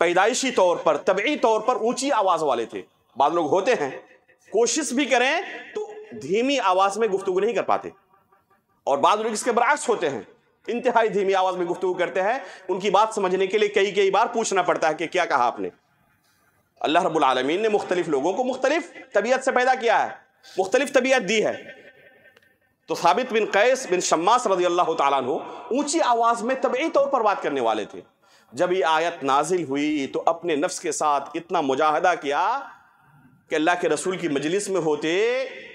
A: پیدائشی طور پر، طبعی طور پر اونچی آواز والے تھے. بعض لوگ ہوتے ہیں کوشش بھی کریں تو دھیمی آواز میں گفتگو نہیں کر پاتے، اور بعض لوگ اس کے برعکس ہوتے ہیں، انتہائی دھیمی آواز میں گفتگو کرتے ہیں. ان کی بات سمجھنے کے لیے کئی بار پوچھنا پڑتا ہے کہ کیا کہا آپ نے. اللہ رب العالمین نے مختلف لوگوں کو مختلف طبیعت سے پیدا کیا ہے, مختلف طبیعت دی ہے. تو ثابت بن قیس بن شماس رضی اللہ تعالیٰ عنہ اونچی آواز میں طبعی طور پر بات کرنے والے تھے. جب یہ آیت نازل ہوئی تو اپنے نفس کے ساتھ اتنا مجاہدہ کیا کہ اللہ کے رسول کی مجلس میں ہوتے,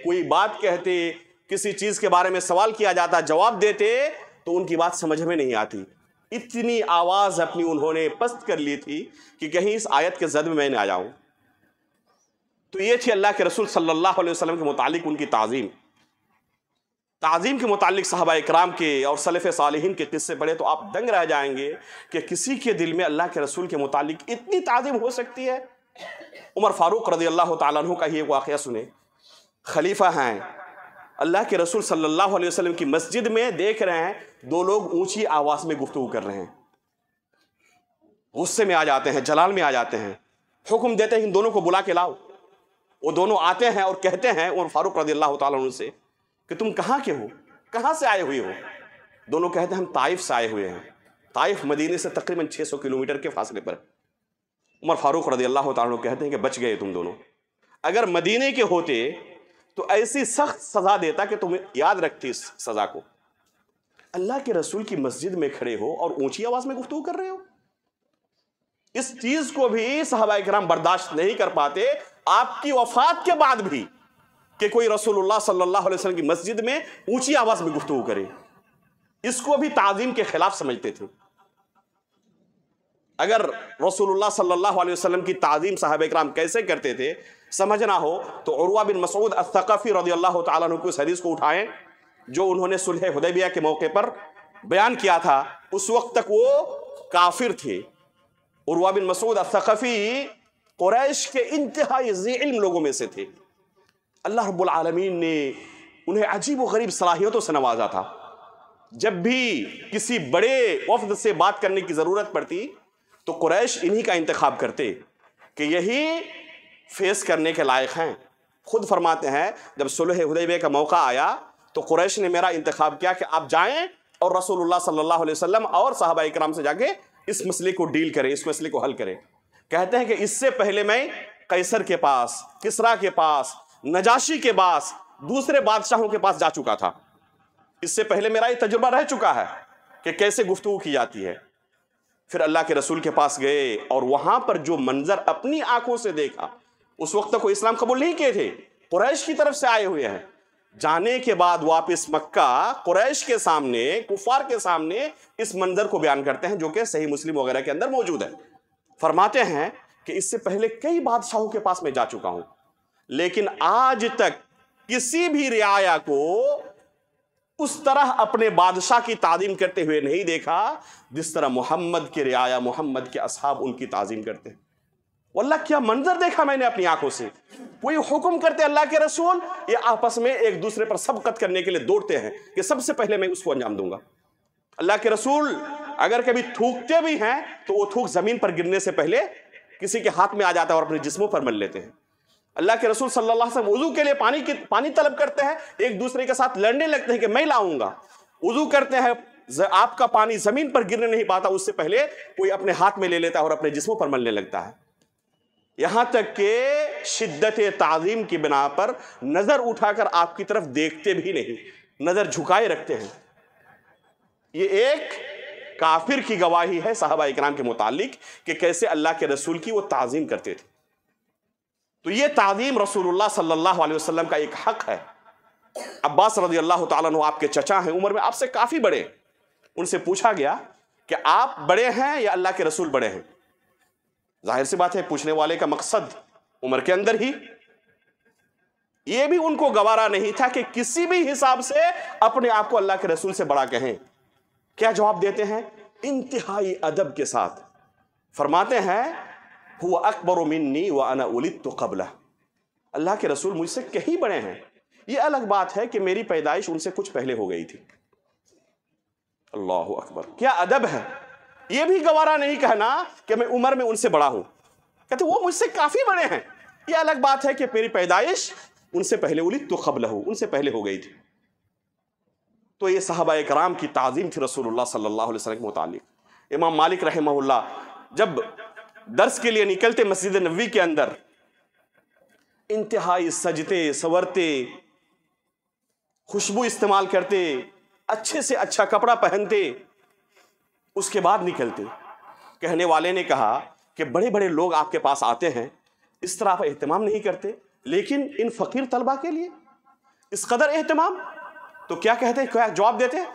A: کوئی بات کہتے, کسی چیز کے بارے میں سوال کیا جاتا, جواب دیتے تو ان کی بات سمجھ میں نہیں آتی. اتنی آواز اپنی انہوں نے پست کر لی تھی کہ کہیں اس آیت کے زد میں میں نہ آ جاؤں. تو یہ تھی اللہ کے رسول صلی اللہ علیہ وسلم کے متعلق ان کی تعظیم. تعظیم کے متعلق صحابہ اکرام کے اور سلف صالحین کے قصے پڑھے تو آپ دنگ رہ جائیں گے کہ کسی کے دل میں اللہ کے رسول کے متعلق اتنی تعظیم ہو سکتی ہے. عمر فاروق رضی اللہ تعالیٰ عنہ کا یہ واقعہ سنیں. خلیفہ ہیں, اللہ کے رسول صلی اللہ علیہ وسلم کی مسجد میں دیکھ رہے ہیں دو لوگ اونچی آواز میں گفتگو کر رہے ہیں. غصے میں آ جاتے ہیں, جلال میں آ جاتے ہیں, حکم دیتے ہیں ان دونوں کو بلا کے لاؤ. وہ دونوں آتے ہیں اور کہتے ہیں عمر فاروق رضی اللہ تعالیٰ عنہ سے کہ تم کہاں کے ہو, کہاں سے آئے ہوئے ہو؟ دونوں کہتے ہیں ہم طائف سے آئے ہوئے ہیں. طائف مدینے سے تقریباً 600 کلومیٹر کے فاصلے پر. عمر فاروق رضی اللہ تعالیٰ عنہ کہتے ہیں کہ بچ گئے تم دونوں. اگر مدینے کے ہوتے تو ایسی سخت سزا دیتا کہ تمہیں یاد رکھتی اس سزا کو. اللہ کے رسول کی مسجد میں کھڑے ہو اور اونچی آواز میں گفتگو کر رہے ہو. اس چیز کو بھی صحابہ کرام برداشت نہیں کر پاتے آپ کی وفات کے بعد بھی کہ کوئی رسول اللہ صلی اللہ علیہ وسلم کی مسجد میں اونچی آواز میں گفتگو کرے. اس کو بھی تعظیم کے خلاف سمجھتے تھے. اگر رسول اللہ صلی اللہ علیہ وسلم کی تعظیم صحابہ کرام کیسے کرتے تھے سمجھنا ہو تو عروہ بن مسعود الثقفی رضی اللہ تعالیٰ عنہ کو اس حدیث کو اٹھائیں جو انہوں نے صلح حدیبیہ کے موقع پر بیان کیا تھا. اس وقت تک وہ کافر تھے. عروہ بن مسعود الثقفی قریش کے انتہائی ذی علم لوگوں میں سے تھے. اللہ رب العالمین نے انہیں عجیب و غریب صلاحیتوں سے نوازا تھا. جب بھی کسی بڑے وفد سے بات کرنے کی ضرورت پڑتی تو قریش انہی کا انتخاب کرتے کہ یہی فیس کرنے کے لائق ہیں. خود فرماتے ہیں جب صلح حدیبیہ کا موقع آیا تو قریش نے میرا انتخاب کیا کہ آپ جائیں اور رسول اللہ صلی اللہ علیہ وسلم اور صحابہ اکرام سے جا کے اس مسئلے کو ڈیل کریں, اس مسئلے کو حل کریں. کہتے ہیں کہ اس سے پہلے میں قیصر کے پاس, کسرا کے پاس, نجاشی کے پاس, دوسرے بادشاہوں کے پاس جا چکا تھا. اس سے پہلے میرا یہ تجربہ رہ چکا ہے کہ کیسے گفتگو کی جاتی ہے. پھر اللہ کے رسول کے پاس گئے اور وہاں پر جو منظر اپنی آنکھوں سے دیکھا, اس وقت تک وہ اسلام قبول نہیں کیے تھے, قریش کی طرف سے آئے ہوئے ہیں. جانے کے بعد واپس مکہ قریش کے سامنے, کفار کے سامنے اس منظر کو بیان کرتے ہیں جو کہ صحیح مسلم وغیرہ کے اندر موجود ہے. فرماتے ہیں کہ اس سے پہلے کئی بادشاہوں کے پاس میں جا چکا ہوں لیکن آج تک کسی بھی رعایا کو اس طرح اپنے بادشاہ کی تعظیم کرتے ہوئے نہیں دیکھا جس طرح محمد کے رعایا, محمد کے اصحاب ان کی تعظیم کرتے ہیں. واللہ کیا منظر دیکھا میں نے اپنی آنکھوں سے. کوئی حکم کرتے اللہ کے رسول, یہ آپس میں ایک دوسرے پر سبقت کرنے کے لیے دوڑتے ہیں کہ سب سے پہلے میں اس کو انجام دوں گا. اللہ کے رسول اگر کبھی تھوکتے بھی ہیں تو وہ تھوک زمین پر گرنے سے پہلے کسی کے ہاتھ میں آ جاتا ہے اور اپنے جسموں پر مل لیتے ہیں. اللہ کے رسول صلی اللہ علیہ وسلم وضو کے لیے پانی طلب کرتے ہیں, ایک دوسرے کے ساتھ لڑنے لگتے ہیں کہ میں لاؤں گا. وضو کرتے ہیں, آپ کا پانی زمین پر گرنے نہیں پاتا, اس سے پہلے کوئی اپنے ہاتھ میں لے لیتا ہے اور اپنے جسموں پر ملنے لگتا ہے. یہاں تک کہ شدت تعظیم کی بنا پر نظر اٹھا کر آپ کی طرف دیکھتے بھی نہیں, نظر جھکائے رکھتے ہیں. یہ ایک کافر کی گواہی ہے صحابہ اکرام کے متعلق کہ کیسے اللہ کے رسول کی وہ تعظیم کرتے تھے. تو یہ تعظیم رسول اللہ صلی اللہ علیہ وسلم کا ایک حق ہے. عباس رضی اللہ تعالیٰ عنہ آپ کے چچا ہیں, عمر میں آپ سے کافی بڑے. ان سے پوچھا گیا کہ آپ بڑے ہیں یا اللہ کے رسول بڑے ہیں؟ ظاہر سی بات ہے پوچھنے والے کا مقصد عمر کے اندر ہی. یہ بھی ان کو گوارا نہیں تھا کہ کسی بھی حساب سے اپنے آپ کو اللہ کے رسول سے بڑا کہیں. کیا جواب دیتے ہیں انتہائی ادب کے ساتھ؟ فرماتے ہیں هو اکبر منی وانا ولدت قبلہ, اللہ کے رسول مجھ سے کہیں بڑے ہیں. یہ الگ بات ہے کہ میری پیدائش ان سے کچھ پہلے ہو گئی تھی. اللہ اکبر, کیا ادب ہے. یہ بھی گوارا نہیں کہنا کہ میں عمر میں ان سے بڑا ہوں, کہتے وہ مجھ سے کافی بڑے ہیں. یہ الگ بات ہے کہ میری پیدائش ان سے پہلے ولدت قبلہ, ان سے پہلے ہو گئی تھی. تو یہ صحابہ کرام کی تعظیم تھی رسول اللہ صلی اللہ علیہ وسلم کے متعلق۔ امام مالک رحمہ اللہ جب درس کے لیے نکلتے مسجد نبوی کے اندر، انتہائی سجتے سورتے، خوشبو استعمال کرتے، اچھے سے اچھا کپڑا پہنتے، اس کے بعد نکلتے۔ کہنے والے نے کہا کہ بڑے بڑے لوگ آپ کے پاس آتے ہیں، اس طرح آپ اہتمام نہیں کرتے، لیکن ان فقیر طلبہ کے لیے اس قدر اہتمام؟ تو کیا کہتے ہیں، کیا جواب دیتے ہیں؟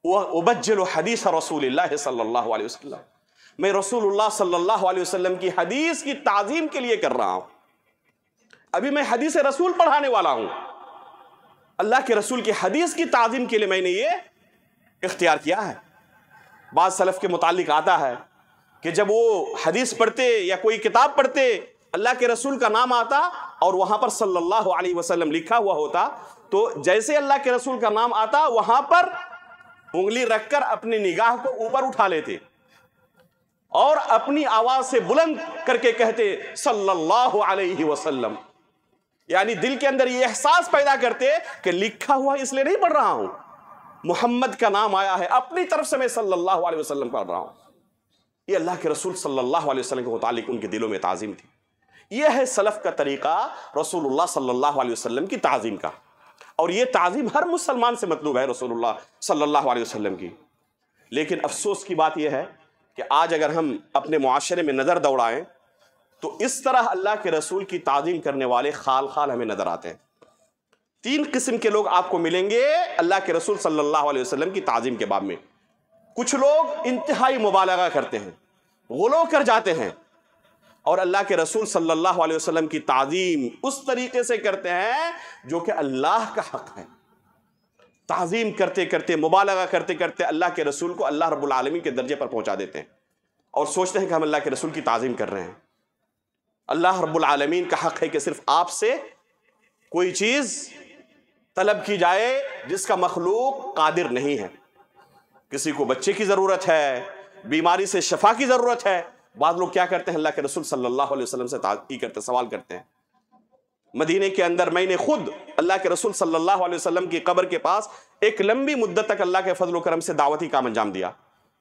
A: وَأُبَجِّلُ حَدِيثَ رَسُولِ اللَّهِ صلی اللہ علیہ وسلم، میں رسول اللہ صلی اللہ علیہ وسلم کی حدیث کی تعظیم کے لیے کر رہا ہوں۔ ابھی میں حدیث رسول پڑھانے والا ہوں، اللہ کے رسول کی حدیث کی تعظیم کے لیے میں نے یہ اختیار کیا ہے۔ بعض سلف کے متعلق آتا ہے کہ جب وہ حدیث پڑھتے یا کوئی کتاب پڑھتے، اللہ کے رسول کا نام آتا اور وہاں پر صلی اللہ علیہ وسلم لکھا ہوا ہوتا، تو جیسے اللہ کے رسول کا نام آتا وہاں پر انگلی رکھ کر اپنی نگاہ کو اوپر اٹھا لیتے اور اپنی آواز سے بلند کر کے کہتے صلی اللہ علیہ وسلم، یعنی دل کے اندر یہ احساس پیدا کرتے کہ لکھا ہوا اس لیے نہیں پڑھ رہا ہوں، محمد کا نام آیا ہے، اپنی طرف سے میں صلی اللہ علیہ وسلم پڑھ رہا ہوں۔ یہ اللہ کے رسول صلی اللہ علیہ وسلم کے متعلق ان کے دلوں میں تعظیم تھی۔ یہ ہے سلف کا طریقہ رسول اللہ صلی اللہ علیہ وسلم کی تعظیم کا، اور یہ تعظیم ہر مسلمان سے مطلوب ہے رسول اللہ صلی اللہ علیہ وسلم کی۔ لیکن افسوس کی بات یہ ہے کہ آج اگر ہم اپنے معاشرے میں نظر دوڑائیں تو اس طرح اللہ کے رسول کی تعظیم کرنے والے خال خال ہمیں نظر آتے ہیں۔ تین قسم کے لوگ آپ کو ملیں گے اللہ کے رسول صلی اللہ علیہ وسلم کی تعظیم کے باب میں۔ کچھ لوگ انتہائی مبالغہ کرتے ہیں، غلو کر جاتے ہیں، اور اللہ کے رسول صلی اللہ علیہ وسلم کی تعظیم اس طریقے سے کرتے ہیں جو کہ اللہ کا حق ہے۔ تعظیم کرتے کرتے، مبالغہ کرتے کرتے اللہ کے رسول کو اللہ رب العالمین کے درجے پر پہنچا دیتے ہیں اور سوچتے ہیں کہ ہم اللہ کے رسول کی تعظیم کر رہے ہیں۔ اللہ رب العالمین کا حق ہے کہ صرف آپ سے کوئی چیز طلب کی جائے جس کا مخلوق قادر نہیں ہے۔ کسی کو بچے کی ضرورت ہے، بیماری سے شفا کی ضرورت ہے، بعض لوگ کیا کرتے ہیں، اللہ کے رسول صلی اللہ علیہ وسلم سے سوال کرتے ہیں۔ مدینے کے اندر میں نے خود اللہ کے رسول صلی اللہ علیہ وسلم کی قبر کے پاس ایک لمبی مدت تک اللہ کے فضل و کرم سے دعوتی کام انجام دیا،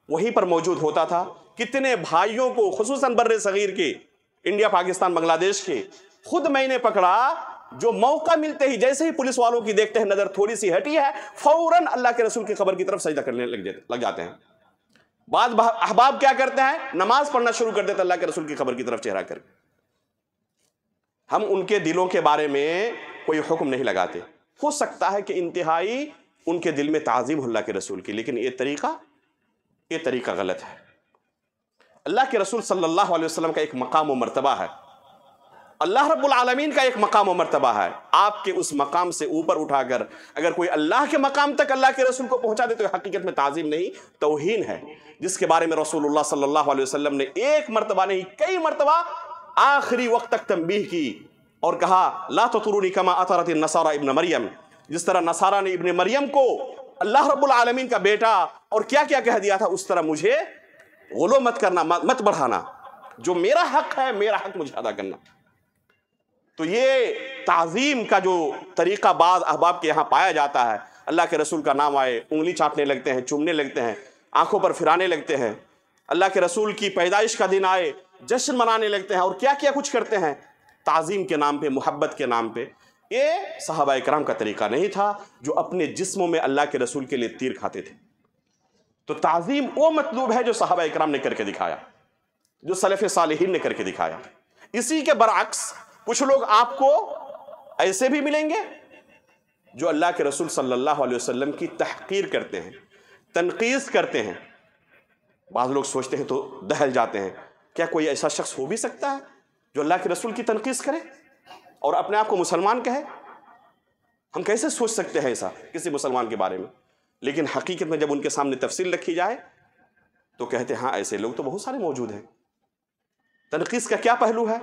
A: وہیں پر موجود ہوتا تھا۔ کتنے بھائیوں کو خصوصاً بر صغیر کے، انڈیا، پاکستان، بنگلہ دیش کے، خود میں نے پکڑا جو موقع ملتے ہی جیسے ہی پولیس والوں کی دیکھتے ہیں نظر تھوڑی سی ہٹی ہے، فوراً اللہ کے رسول کی قبر کی طرف سجدہ کرنے لگ جاتے ہیں۔ بعض احباب کیا کرتے ہیں، نماز پڑھنا شروع کر دیتے اللہ کے رسول کی قبر کی طرف چہرہ کر کے۔ ہم ان کے دلوں کے بارے میں کوئی حکم نہیں لگاتے، ہو سکتا ہے کہ انتہائی ان کے دل میں تعظیم اللہ کے رسول کی، لیکن یہ طریقہ غلط ہے۔ اللہ کے رسول صلی اللہ علیہ وسلم کا ایک مقام و مرتبہ ہے، اللہ رب العالمین کا ایک مقام و مرتبہ ہے۔ آپ کے اس مقام سے اوپر اٹھا کر اگر کوئی اللہ کے مقام تک اللہ کے رسول کو پہنچا دے تو حقیقت میں تعظیم نہیں، توہین ہے، جس کے بارے میں رسول اللہ صلی اللہ علیہ وسلم نے ایک مرتبہ نہیں کئی مرتبہ آخری وقت تک تنبیہ کی اور کہا لا تطرونی کما اطرت النصارى ابن مریم، جس طرح نصارہ نے ابن مریم کو اللہ رب العالمین کا بیٹا اور کیا کیا کہہ دیا تھا، اس طرح مجھے غلو مت کرنا، مت بڑھانا، جو میرا حق ہے میرا حق مجھے ادا کرنا۔ تو یہ تعظیم کا جو طریقہ بعض احباب کے یہاں پایا جاتا ہے، اللہ کے رسول کا نام آئے انگلی چاٹنے لگتے ہیں، چومنے لگتے ہیں، آنکھوں پر پھرانے لگتے ہیں، اللہ کے رسول کی پیدائش کا دن آئے جشن منانے لگتے ہیں اور کیا کیا کچھ کرتے ہیں تعظیم کے نام پہ، محبت کے نام پہ۔ یہ صحابہ کرام کا طریقہ نہیں تھا جو اپنے جسموں میں اللہ کے رسول کے لیے تیر کھاتے تھے۔ تو تعظیم وہ مطلوب ہے جو صحابہ کرام نے کر کے دکھایا، جو سلف صالحین نے کر کے دکھایا۔ اسی کے برعکس کچھ لوگ آپ کو ایسے بھی ملیں گے جو اللہ کے رسول صلی اللہ علیہ وسلم کی تحقیر کرتے ہیں، تنقیص کرتے ہیں۔ بعض لوگ سوچتے ہیں تو دہل جاتے ہیں، کیا کوئی ایسا شخص ہو بھی سکتا ہے جو اللہ کے رسول کی تنقیص کرے اور اپنے آپ کو مسلمان کہے؟ ہم کیسے سوچ سکتے ہیں ایسا کسی مسلمان کے بارے میں؟ لیکن حقیقت میں جب ان کے سامنے تفصیل رکھی جائے تو کہتے ہیں ہاں ایسے لوگ تو بہت سارے موجود ہیں۔ تنقیص کا کیا پہلو ہے؟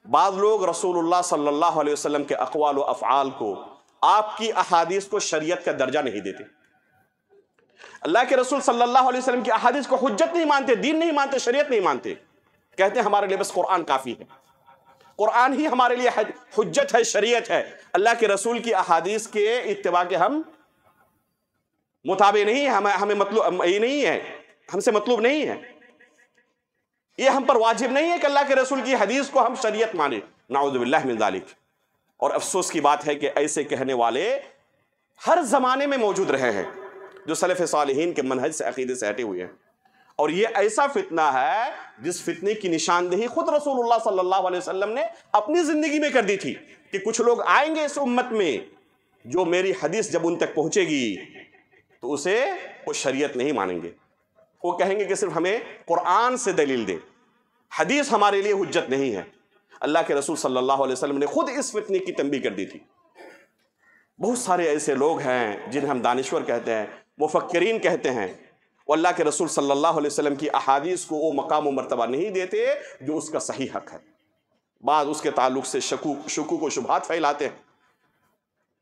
A: بعض لوگ رسول اللہ صلی اللہ علیہ وسلم کے اقوال و افعال کو، آپ کی احادیث کو شریعت کا درجہ نہیں دیتے۔ اللہ کے رسول صلی اللہ علیہ وسلم کی احادیث کو حجت نہیں مانتے، دین نہیں مانتے، شریعت نہیں مانتے، کہتے ہیں ہمارے لیے بس قرآن کافی ہے، قرآن ہی ہمارے لیے حجت ہے، شریعت ہے، اللہ کے رسول کی احادیث کے اتباع کے ہم متابع نہیں ہے، ہمیں مطلوب یہ نہیں ہے، ہم سے مطلوب نہیں ہے، یہ ہم پر واجب نہیں ہے کہ اللہ کے رسول کی حدیث کو ہم شریعت مانیں، نعوذ باللہ من ذالک۔ اور افسوس کی بات ہے کہ ایسے کہنے والے ہر زمانے میں موجود رہے ہیں جو سلف صالحین کے منہج سے، عقیدے سے ہٹے ہوئے ہیں۔ اور یہ ایسا فتنہ ہے جس فتنے کی نشاندہی خود رسول اللہ صلی اللہ علیہ وسلم نے اپنی زندگی میں کر دی تھی کہ کچھ لوگ آئیں گے اس امت میں جو میری حدیث جب ان تک پہنچے گی تو اسے وہ شریعت نہیں مانیں گے، وہ کہیں گے کہ صرف ہمیں قرآن سے دلیل دے، حدیث ہمارے لیے حجت نہیں ہے۔ اللہ کے رسول صلی اللہ علیہ وسلم نے خود اس فتنے کی تنبیہ کر دی تھی۔ بہت سارے ایسے لوگ ہیں جنہیں ہم دانشور کہتے ہیں، مفکرین کہتے ہیں، وہ اللہ کے رسول صلی اللہ علیہ وسلم کی احادیث کو وہ مقام و مرتبہ نہیں دیتے جو اس کا صحیح حق ہے۔ بعض اس کے تعلق سے شکوک و شبہات پھیلاتے ہیں،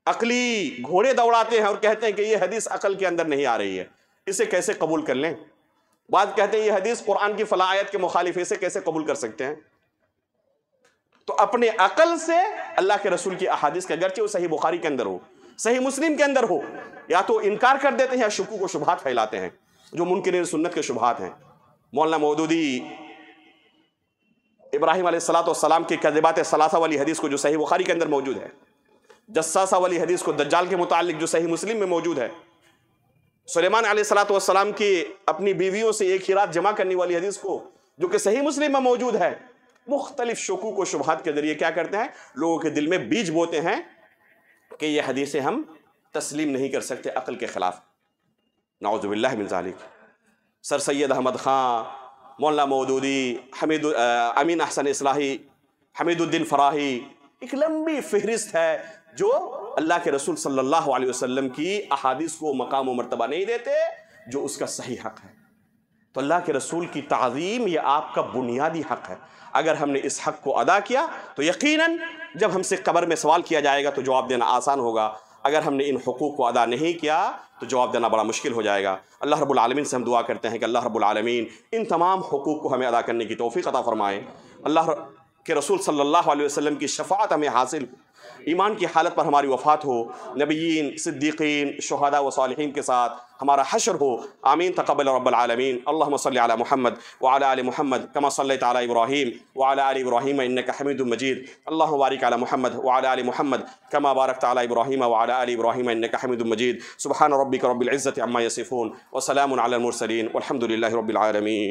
A: عقلی گھوڑے دوڑاتے ہیں اور کہتے ہیں کہ یہ حدیث عقل کے اندر نہیں آ رہی ہے، اسے کیسے قبول کر لیں؟ بعض کہتے ہیں یہ حدیث قرآن کی فلاں آیت کے مخالف ہے، اسے کیسے قبول کر سکتے ہیں؟ تو اپنے عقل سے اللہ کے رسول کی احادیث کا، اگرچہ وہ صحیح بخاری کے اندر ہو، صحیح مسلم کے اندر ہو، یا تو انکار کر دیتے ہیں یا شکوک و شبہات پھیلاتے ہیں جو منکرین سنت کے شبہات ہیں۔ مولانا مودودی ابراہیم علیہ السلام کی کذبات ثلاثہ والی حدیث کو جو صحیح بخاری کے اندر موجود ہے، جساسہ والی حدیث کو دجال کے متعلق جو صحیح مسلم میں موجود ہے، سلیمان علیہ السلام کی اپنی بیویوں سے ایک ہی رات جمع کرنے والی حدیث کو جو کہ صحیح مسلم میں موجود ہے، مختلف شکوک و شبہات کے ذریعے کیا کرتے ہیں؟ لوگوں کے دل میں بیج بوتے ہیں کہ یہ حدیثیں ہم تسلیم نہیں کر سکتے، عقل کے خلاف، نعوذ باللہ من ذالک۔ سر سید احمد خان، مولانا مودودی، امین احسن اصلاحی، حمید الدین فراہی، ایک لمبی فہرست ہے جو اللہ کے رسول صلی اللہ علیہ وسلم کی احادیث کو مقام و مرتبہ نہیں دیتے جو اس کا صحیح حق ہے۔ تو اللہ کے رسول کی تعظیم یہ آپ کا بنیادی حق ہے۔ اگر ہم نے اس حق کو ادا کیا تو یقیناً جب ہم سے قبر میں سوال کیا جائے گا تو جواب دینا آسان ہوگا، اگر ہم نے ان حقوق کو ادا نہیں کیا تو جواب دینا بڑا مشکل ہو جائے گا۔ اللہ رب العالمین سے ہم دعا کرتے ہیں کہ اللہ رب العالمین ان تمام حقوق کو ہمیں ادا کرنے کی توفیق عطا فرمائے، اللہ کہ رسول صلی اللہ علیہ وسلم کی شفاعت ہمیں حاصل ہو، ایمان کی حالت پر ہماری وفات ہو، نبیین، صدیقین، شہداء و صالحین کے ساتھ ہمارا حشر ہو، آمین تقبل رب العالمین۔ اللہم صلی علی محمد وعلی آل محمد کما صلیت علی ابراہیم وعلی آل ابراہیم انک حمید مجید، اللہم بارک علی محمد وعلی آل محمد کما بارکت علی ابراہیم وعلی آل ابراہیم انک حمید مجید، سبحان ربک رب العزة عما یصفون وسلام علی المرسلین والحمد للہ رب العالمین۔